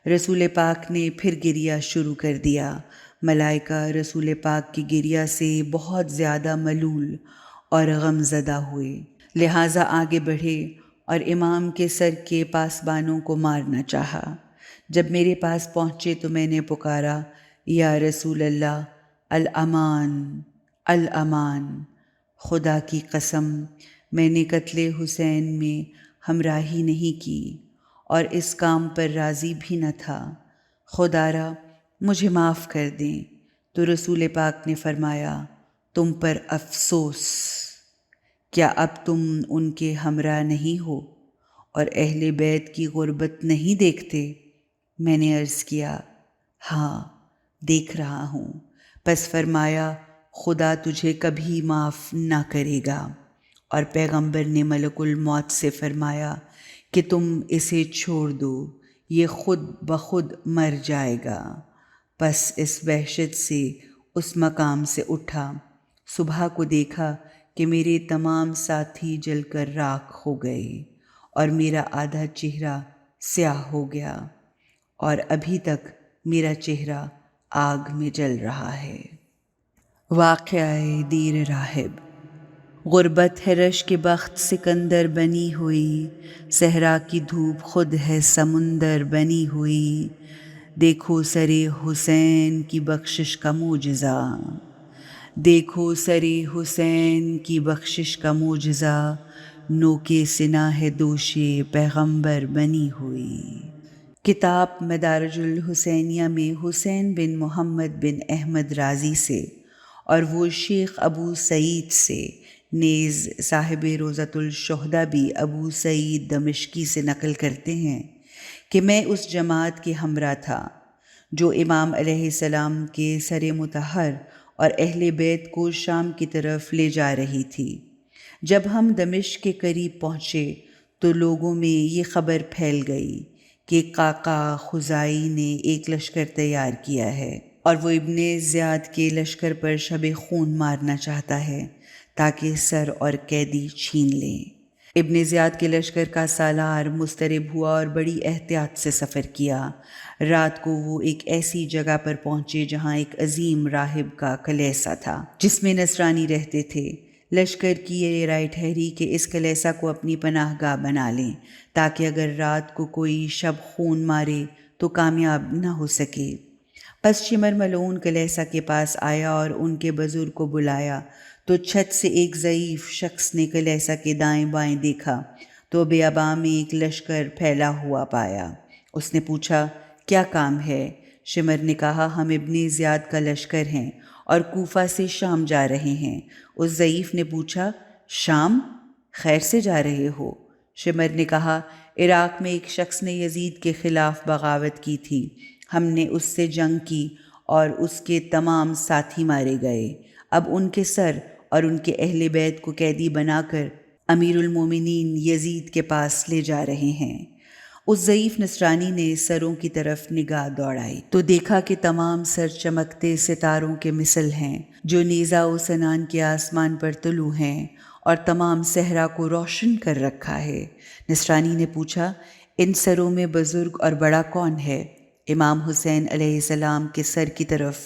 [SPEAKER 2] رسول پاک نے پھر گریہ شروع کر دیا۔ ملائکہ رسول پاک کی گریہ سے بہت زیادہ ملول اور غم زدہ ہوئے، لہٰذا آگے بڑھے اور امام کے سر کے پاسبانوں کو مارنا چاہا۔ جب میرے پاس پہنچے تو میں نے پکارا، یا رسول اللہ، الامان الامان۔ خدا کی قسم، میں نے قتل حسین میں ہمراہی نہیں کی اور اس کام پر راضی بھی نہ تھا، خدا را مجھے معاف کر دیں۔ تو رسول پاک نے فرمایا، تم پر افسوس، کیا اب تم ان کے ہمراہ نہیں ہو اور اہل بیت کی غربت نہیں دیکھتے؟ میں نے عرض کیا، ہاں دیکھ رہا ہوں۔ پس فرمایا، خدا تجھے کبھی معاف نہ کرے گا۔ اور پیغمبر نے ملک الموت سے فرمایا کہ تم اسے چھوڑ دو، یہ خود بخود مر جائے گا۔ پس اس وحشت سے اس مقام سے اٹھا۔ صبح کو دیکھا کہ میرے تمام ساتھی جل کر راکھ ہو گئے اور میرا آدھا چہرہ سیاہ ہو گیا، اور ابھی تک میرا چہرہ آگ میں جل رہا ہے۔ واقعہ دیر راہب۔ غربت ہے رش کے بخت سکندر بنی ہوئی، صحرا کی دھوپ خود ہے سمندر بنی ہوئی۔ دیکھو سر حسین کی بخشش کا معجزہ، دیکھو سر حسین کی بخشش کا معجزہ، نوکے سنا ہے دوش پیغمبر بنی ہوئی۔ کتاب مدارج الحسینیہ میں حسین بن محمد بن احمد رازی سے اور وہ شیخ ابو سعید سے، نیز صاحب روضۃ الشہداء بھی ابو سعید دمشقی سے نقل کرتے ہیں کہ میں اس جماعت کے ہمراہ تھا جو امام علیہ السلام کے سر مطہر اور اہل بیت کو شام کی طرف لے جا رہی تھی۔ جب ہم دمشق کے قریب پہنچے تو لوگوں میں یہ خبر پھیل گئی کہ قعقاع خزاعی نے ایک لشکر تیار کیا ہے اور وہ ابن زیاد کے لشکر پر شب خون مارنا چاہتا ہے تاکہ سر اور قیدی چھین لیں۔ ابن زیاد کے لشکر کا سالار مضطرب ہوا اور بڑی احتیاط سے سفر کیا۔ رات کو وہ ایک ایسی جگہ پر پہنچے جہاں ایک عظیم راہب کا کلیسا تھا جس میں نصرانی رہتے تھے۔ لشکر کی یہ رائے ٹھہری کہ اس کلیسا کو اپنی پناہ گاہ بنا لیں تاکہ اگر رات کو کوئی شب خون مارے تو کامیاب نہ ہو سکے۔ پس شمر ملعون کلیسا کے پاس آیا اور ان کے بزرگ کو بلایا تو چھت سے ایک ضعیف شخص نے کلیسا کے دائیں بائیں دیکھا تو بیاباں میں ایک لشکر پھیلا ہوا پایا۔ اس نے پوچھا، کیا کام ہے؟ شمر نے کہا، ہم ابن زیاد کا لشکر ہیں اور کوفہ سے شام جا رہے ہیں۔ اس ضعیف نے پوچھا، شام؟ خیر سے جا رہے ہو؟ شمر نے کہا، عراق میں ایک شخص نے یزید کے خلاف بغاوت کی تھی، ہم نے اس سے جنگ کی اور اس کے تمام ساتھی مارے گئے۔ اب ان کے سر اور ان کے اہل بیت کو قیدی بنا کر امیر المومنین یزید کے پاس لے جا رہے ہیں۔ اس ضعیف نصرانی نے سروں کی طرف نگاہ دوڑائی تو دیکھا کہ تمام سر چمکتے ستاروں کے مثل ہیں جو نیزہ و سنان کے آسمان پر طلوع ہیں اور تمام صحرا کو روشن کر رکھا ہے۔ نصرانی نے پوچھا، ان سروں میں بزرگ اور بڑا کون ہے؟ امام حسین علیہ السلام کے سر کی طرف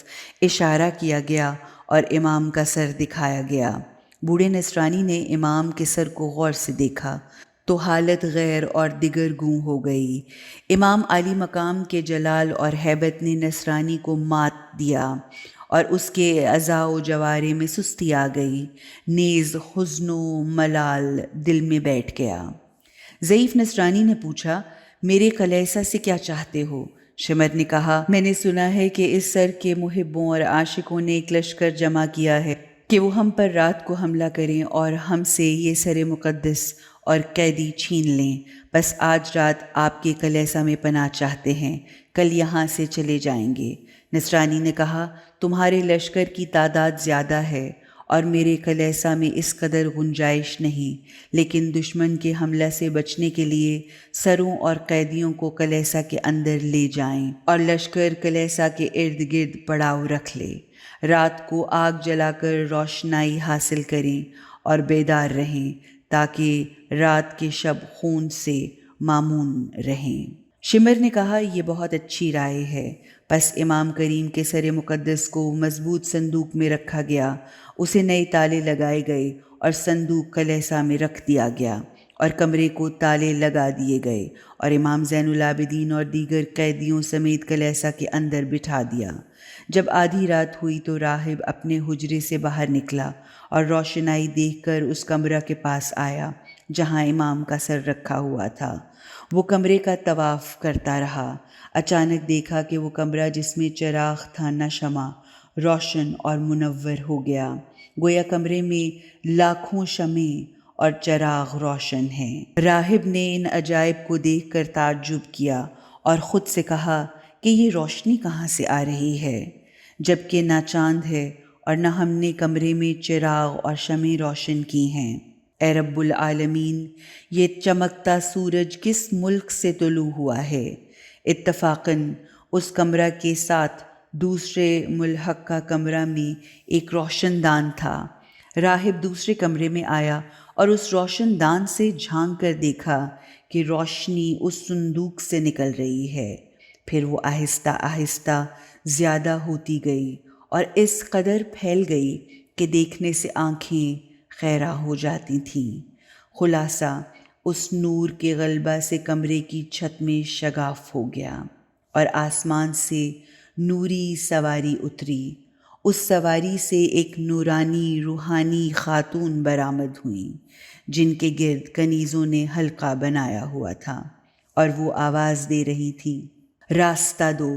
[SPEAKER 2] اشارہ کیا گیا اور امام کا سر دکھایا گیا۔ بوڑھے نصرانی نے امام کے سر کو غور سے دیکھا تو حالت غیر اور دیگر گوں ہو گئی۔ امام عالی مقام کے جلال اور ہیبت نے نصرانی کو مات دیا اور اس کے اعضاء و جوارے میں سستی آ گئی، نیز حزن و ملال دل میں بیٹھ گیا۔ ضعیف نصرانی نے پوچھا، میرے کلیسا سے کیا چاہتے ہو؟ شمر نے کہا، میں نے سنا ہے کہ اس سر کے محبوں اور عاشقوں نے ایک لشکر جمع کیا ہے کہ وہ ہم پر رات کو حملہ کریں اور ہم سے یہ سر مقدس اور قیدی چھین لیں۔ بس آج رات آپ کے کلیسا میں پناہ چاہتے ہیں، کل یہاں سے چلے جائیں گے۔ نصرانی نے کہا، تمہارے لشکر کی تعداد زیادہ ہے اور میرے کلیسا میں اس قدر گنجائش نہیں، لیکن دشمن کے حملہ سے بچنے کے لیے سروں اور قیدیوں کو کلیسا کے اندر لے جائیں اور لشکر کلیسا کے ارد گرد پڑاؤ رکھ لے۔ رات کو آگ جلا کر روشنائی حاصل کریں اور بیدار رہیں تاکہ رات کے شب خون سے مامون رہیں۔ شمر نے کہا، یہ بہت اچھی رائے ہے۔ پس امام کریم کے سر مقدس کو مضبوط صندوق میں رکھا گیا، اسے نئے تالے لگائے گئے اور صندوق کلیسا میں رکھ دیا گیا اور کمرے کو تالے لگا دیے گئے اور امام زین العابدین اور دیگر قیدیوں سمیت کلیسا کے اندر بٹھا دیا۔ جب آدھی رات ہوئی تو راہب اپنے حجرے سے باہر نکلا اور روشنائی دیکھ کر اس کمرہ کے پاس آیا جہاں امام کا سر رکھا ہوا تھا۔ وہ کمرے کا طواف کرتا رہا۔ اچانک دیکھا کہ وہ کمرہ جس میں چراغ تھا نہ شمع، روشن اور منور ہو گیا، گویا کمرے میں لاکھوں شمع اور چراغ روشن ہیں۔ راہب نے ان عجائب کو دیکھ کر تعجب کیا اور خود سے کہا کہ یہ روشنی کہاں سے آ رہی ہے، جبکہ نہ چاند ہے اور نہ ہم نے کمرے میں چراغ اور شمع روشن کی ہیں۔ اے رب العالمین، یہ چمکتا سورج کس ملک سے طلوع ہوا ہے؟ اتفاقاً اس کمرہ کے ساتھ دوسرے ملحق کا کمرہ میں ایک روشن دان تھا۔ راہب دوسرے کمرے میں آیا اور اس روشن دان سے جھانک کر دیکھا کہ روشنی اس صندوق سے نکل رہی ہے۔ پھر وہ آہستہ آہستہ زیادہ ہوتی گئی اور اس قدر پھیل گئی کہ دیکھنے سے آنکھیں خیرہ ہو جاتی تھیں۔ خلاصہ، اس نور کے غلبہ سے کمرے کی چھت میں شگاف ہو گیا اور آسمان سے نوری سواری اتری۔ اس سواری سے ایک نورانی روحانی خاتون برآمد ہوئیں جن کے گرد کنیزوں نے حلقہ بنایا ہوا تھا اور وہ آواز دے رہی تھی، راستہ دو،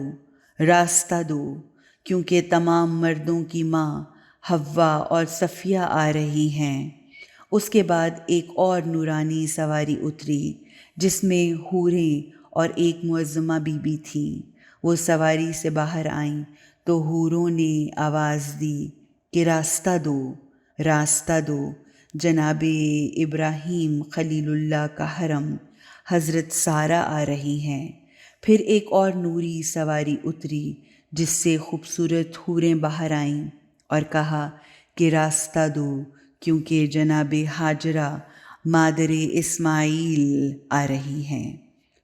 [SPEAKER 2] راستہ دو، کیونکہ تمام مردوں کی ماں حوا اور صفیہ آ رہی ہیں۔ اس کے بعد ایک اور نورانی سواری اتری جس میں حوریں اور ایک معظمہ بی بی تھی۔ وہ سواری سے باہر آئیں تو حوروں نے آواز دی کہ راستہ دو، راستہ دو، جناب ابراہیم خلیل اللہ کا حرم حضرت سارہ آ رہی ہیں۔ پھر ایک اور نوری سواری اتری جس سے خوبصورت حوریں باہر آئیں اور کہا کہ راستہ دو، کیونکہ جناب ہاجرہ مادر اسماعیل آ رہی ہیں۔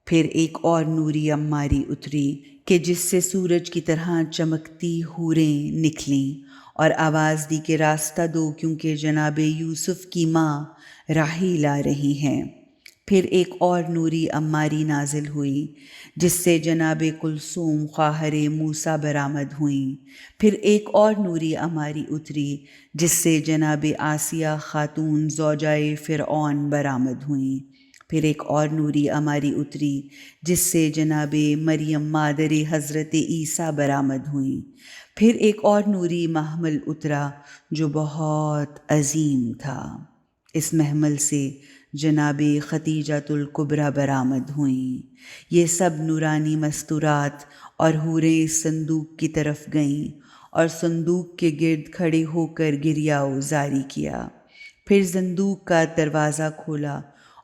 [SPEAKER 2] پھر ایک اور نوری عماری اتری کہ جس سے سورج کی طرح چمکتی حوریں نکلیں اور آواز دی کہ راستہ دو، کیونکہ جناب یوسف کی ماں راحیل آ رہی ہیں۔ پھر ایک اور نوری عماری نازل ہوئی جس سے جناب کلثوم خواہر موسیٰ برآمد ہوئیں۔ پھر ایک اور نوری عماری اتری جس سے جناب آسیہ خاتون زوجہ فرعون برآمد ہوئیں۔ پھر ایک اور نوری عماری اتری جس سے جناب مریم مادر حضرت عیسیٰ برآمد ہوئیں۔ پھر ایک اور نوری محمل اترا جو بہت عظیم تھا۔ اس محمل سے جناب ختیجۃ الکبریٰ برآمد ہوئیں۔ یہ سب نورانی مستورات اور حوریں صندوق کی طرف گئیں اور صندوق کے گرد کھڑے ہو کر گریاؤ زاری کیا۔ پھر صندوق کا دروازہ کھولا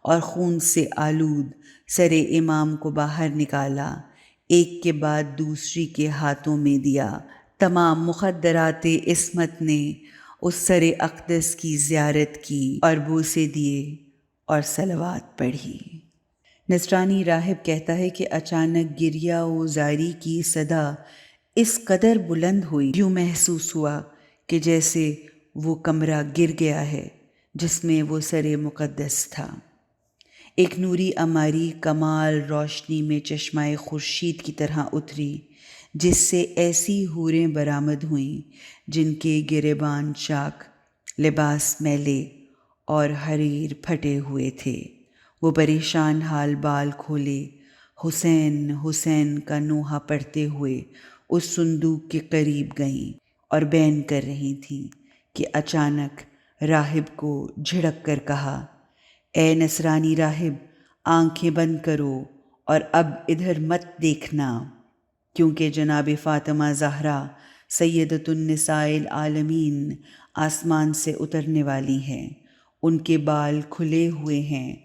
[SPEAKER 2] اور خون سے آلود سر امام کو باہر نکالا، ایک کے بعد دوسری کے ہاتھوں میں دیا۔ تمام مخدرات عصمت نے اس سر اقدس کی زیارت کی اور بوسے دیے اور صلوات پڑھی۔ نصرانی راہب کہتا ہے کہ اچانک گریہ و زاری کی صدا اس قدر بلند ہوئی، یوں محسوس ہوا کہ جیسے وہ کمرہ گر گیا ہے جس میں وہ سر مقدس تھا۔ ایک نوری عماری کمال روشنی میں چشمہ خورشید کی طرح اتری، جس سے ایسی حوریں برآمد ہوئیں جن کے گریبان چاک، لباس میلے اور حریر پھٹے ہوئے تھے۔ وہ پریشان حال بال کھولے حسین حسین کا نوحہ پڑھتے ہوئے اس صندوق کے قریب گئیں اور بین کر رہی تھیں کہ اچانک راہب کو جھڑک کر کہا، اے نصرانی راہب، آنکھیں بند کرو اور اب ادھر مت دیکھنا، کیونکہ جناب فاطمہ زہرا سیدۃ النساء العالمین آسمان سے اترنے والی ہیں۔ ان کے بال کھلے ہوئے ہیں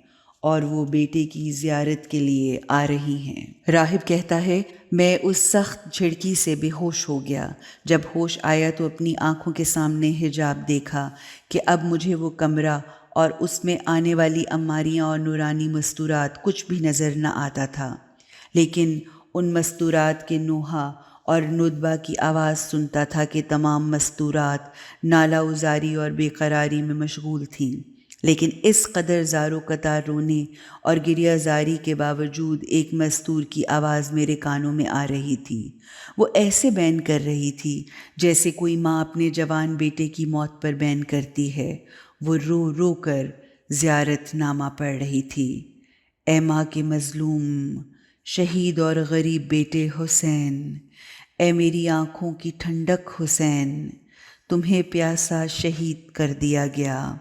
[SPEAKER 2] اور وہ بیٹے کی زیارت کے لیے آ رہی ہیں۔ راہب کہتا ہے، میں اس سخت جھڑکی سے بے ہوش ہو گیا۔ جب ہوش آیا تو اپنی آنکھوں کے سامنے حجاب دیکھا کہ اب مجھے وہ کمرہ اور اس میں آنے والی عماریاں اور نورانی مستورات کچھ بھی نظر نہ آتا تھا، لیکن ان مستورات کے نوحہ اور ندبہ کی آواز سنتا تھا کہ تمام مستورات نالہ ازاری اور بے قراری میں مشغول تھیں، لیکن اس قدر زار و قطار رونے اور گریہ زاری کے باوجود ایک مستور کی آواز میرے کانوں میں آ رہی تھی۔ وہ ایسے بین کر رہی تھی جیسے کوئی ماں اپنے جوان بیٹے کی موت پر بین کرتی ہے۔ وہ رو رو کر زیارت نامہ پڑھ رہی تھی۔ اے ماں کے مظلوم شہید اور غریب بیٹے حسین، اے میری آنکھوں کی ٹھنڈک حسین، تمہیں پیاسا شہید کر دیا گیا۔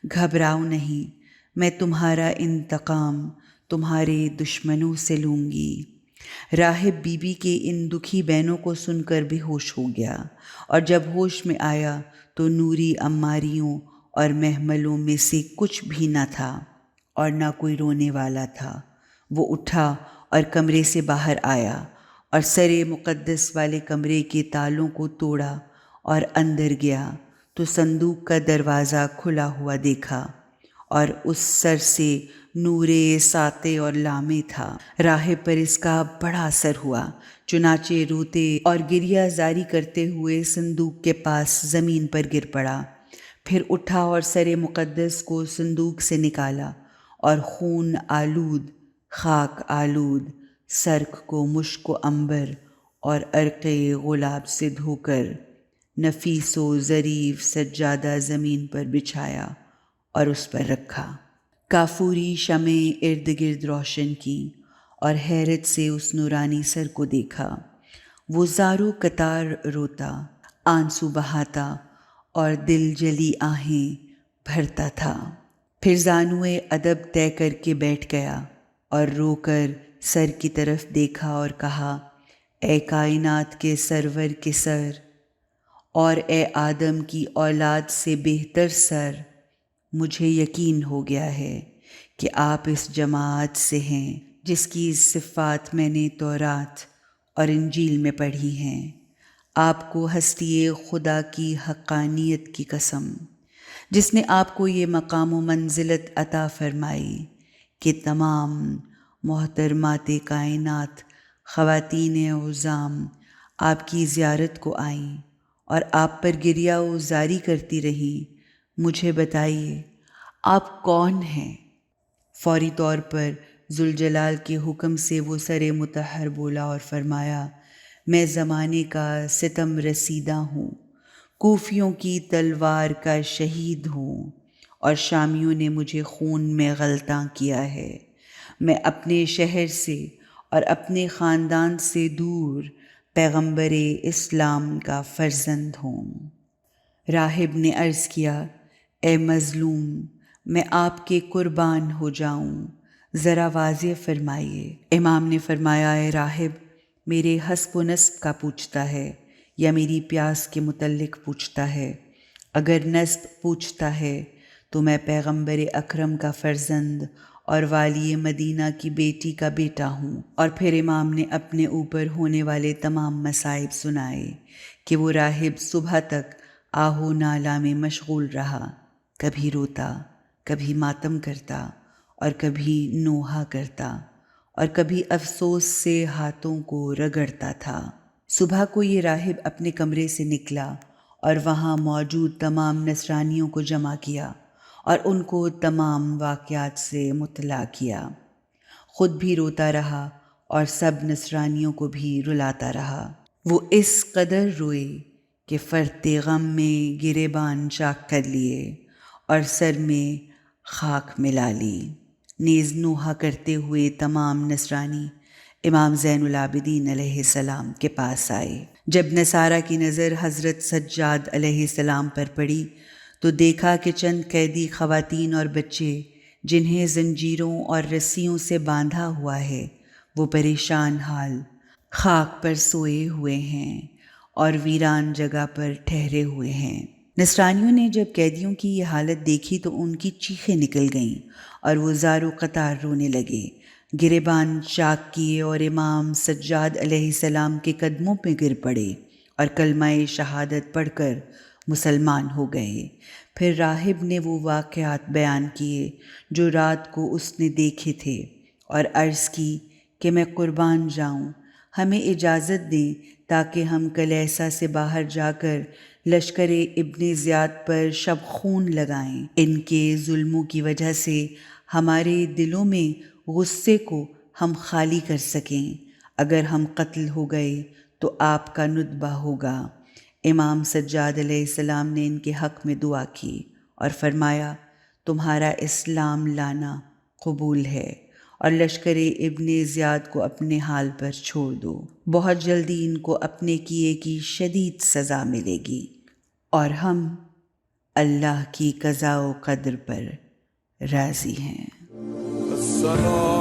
[SPEAKER 2] گھبراؤ نہیں، میں تمہارا انتقام تمہارے دشمنوں سے لوں گی۔ راہب بی بی کے ان دکھی بینوں کو سن کر بے ہوش ہو گیا، اور جب ہوش میں آیا تو نوری عماریوں اور محملوں میں سے کچھ بھی نہ تھا اور نہ کوئی رونے والا تھا۔ وہ اٹھا اور کمرے سے باہر آیا اور سر مقدس والے کمرے کے تالوں کو توڑا اور اندر گیا تو صندوق کا دروازہ کھلا ہوا دیکھا اور اس سر سے نور ساطع اور لامع تھا۔ راہب پر اس کا بڑا اثر ہوا، چنانچہ روتے اور گریہ زاری کرتے ہوئے صندوق کے پاس زمین پر گر پڑا، پھر اٹھا اور سر مقدس کو صندوق سے نکالا اور خون آلود خاک آلود سرخ کو مشک و عنبر اور عرق گلاب سے دھو کر نفیس و ظریف سجادہ زمین پر بچھایا اور اس پر رکھا۔ کافوری شمعیں ارد گرد روشن کیں اور حیرت سے اس نورانی سر کو دیکھا۔ وہ زارو قطار روتا، آنسو بہاتا اور دل جلی آہیں بھرتا تھا۔ پھر زانوئے ادب طے کر کے بیٹھ گیا اور رو کر سر کی طرف دیکھا اور کہا، اے کائنات کے سرور کے سر اور اے آدم کی اولاد سے بہتر سر، مجھے یقین ہو گیا ہے کہ آپ اس جماعت سے ہیں جس کی صفات میں نے تورات اور انجیل میں پڑھی ہیں۔ آپ کو ہستی خدا کی حقانیت کی قسم، جس نے آپ کو یہ مقام و منزلت عطا فرمائی کہ تمام محترمات کائنات خواتین عظام آپ کی زیارت کو آئیں اور آپ پر گریہ و زاری کرتی رہیں، مجھے بتائیے آپ کون ہیں؟ فوری طور پر ذوالجلال کے حکم سے وہ سر مطہر بولا اور فرمایا، میں زمانے کا ستم رسیدہ ہوں، کوفیوں کی تلوار کا شہید ہوں اور شامیوں نے مجھے خون میں غلطاں کیا ہے۔ میں اپنے شہر سے اور اپنے خاندان سے دور پیغمبر اسلام کا فرزند ہوں۔ راہب نے عرض کیا، اے مظلوم، میں آپ کے قربان ہو جاؤں، ذرا واضح فرمائیے۔ امام نے فرمایا، اے راہب، میرے حسب و نسب کا پوچھتا ہے، یا میری پیاس کے متعلق پوچھتا ہے؟ اگر نسب پوچھتا ہے تو میں پیغمبر اکرم کا فرزند اور والی مدینہ کی بیٹی کا بیٹا ہوں۔ اور پھر امام نے اپنے اوپر ہونے والے تمام مصائب سنائے کہ وہ راہب صبح تک آہو نالا میں مشغول رہا، کبھی روتا، کبھی ماتم کرتا اور کبھی نوحہ کرتا اور کبھی افسوس سے ہاتھوں کو رگڑتا تھا۔ صبح کو یہ راہب اپنے کمرے سے نکلا اور وہاں موجود تمام نصرانیوں کو جمع کیا اور ان کو تمام واقعات سے مطلع کیا۔ خود بھی روتا رہا اور سب نصرانیوں کو بھی رلاتا رہا۔ وہ اس قدر روئے کہ فرط غم میں گریبان چاک کر لیے اور سر میں خاک ملا لی۔ نیز نوحہ کرتے ہوئے تمام نصرانی امام زین العابدین علیہ السلام کے پاس آئے۔ جب نصارہ کی نظر حضرت سجاد علیہ السلام پر پڑی تو دیکھا کہ چند قیدی خواتین اور بچے جنہیں زنجیروں اور رسیوں سے باندھا ہوا ہے وہ پریشان حال خاک پر سوئے ہوئے ہیں اور ویران جگہ پر ٹھہرے ہوئے ہیں۔ نصرانیوں نے جب قیدیوں کی یہ حالت دیکھی تو ان کی چیخیں نکل گئیں اور وہ زار و قطار رونے لگے، گریبان چاک کیے اور امام سجاد علیہ السلام کے قدموں پہ گر پڑے اور کلمہ شہادت پڑھ کر مسلمان ہو گئے۔ پھر راہب نے وہ واقعات بیان کیے جو رات کو اس نے دیکھے تھے اور عرض کی کہ میں قربان جاؤں، ہمیں اجازت دیں تاکہ ہم کلیسا سے باہر جا کر لشکر ابن زیاد پر شب خون لگائیں۔ ان کے ظلموں کی وجہ سے ہمارے دلوں میں غصے کو ہم خالی کر سکیں۔ اگر ہم قتل ہو گئے تو آپ کا ندبہ ہوگا۔ امام سجاد علیہ السلام نے ان کے حق میں دعا کی اور فرمایا تمہارا اسلام لانا قبول ہے اور لشکر ابن زیاد کو اپنے حال پر چھوڑ دو، بہت جلدی ان کو اپنے کیے کی شدید سزا ملے گی اور ہم اللہ کی قضاء و قدر پر راضی ہیں۔
[SPEAKER 1] السلام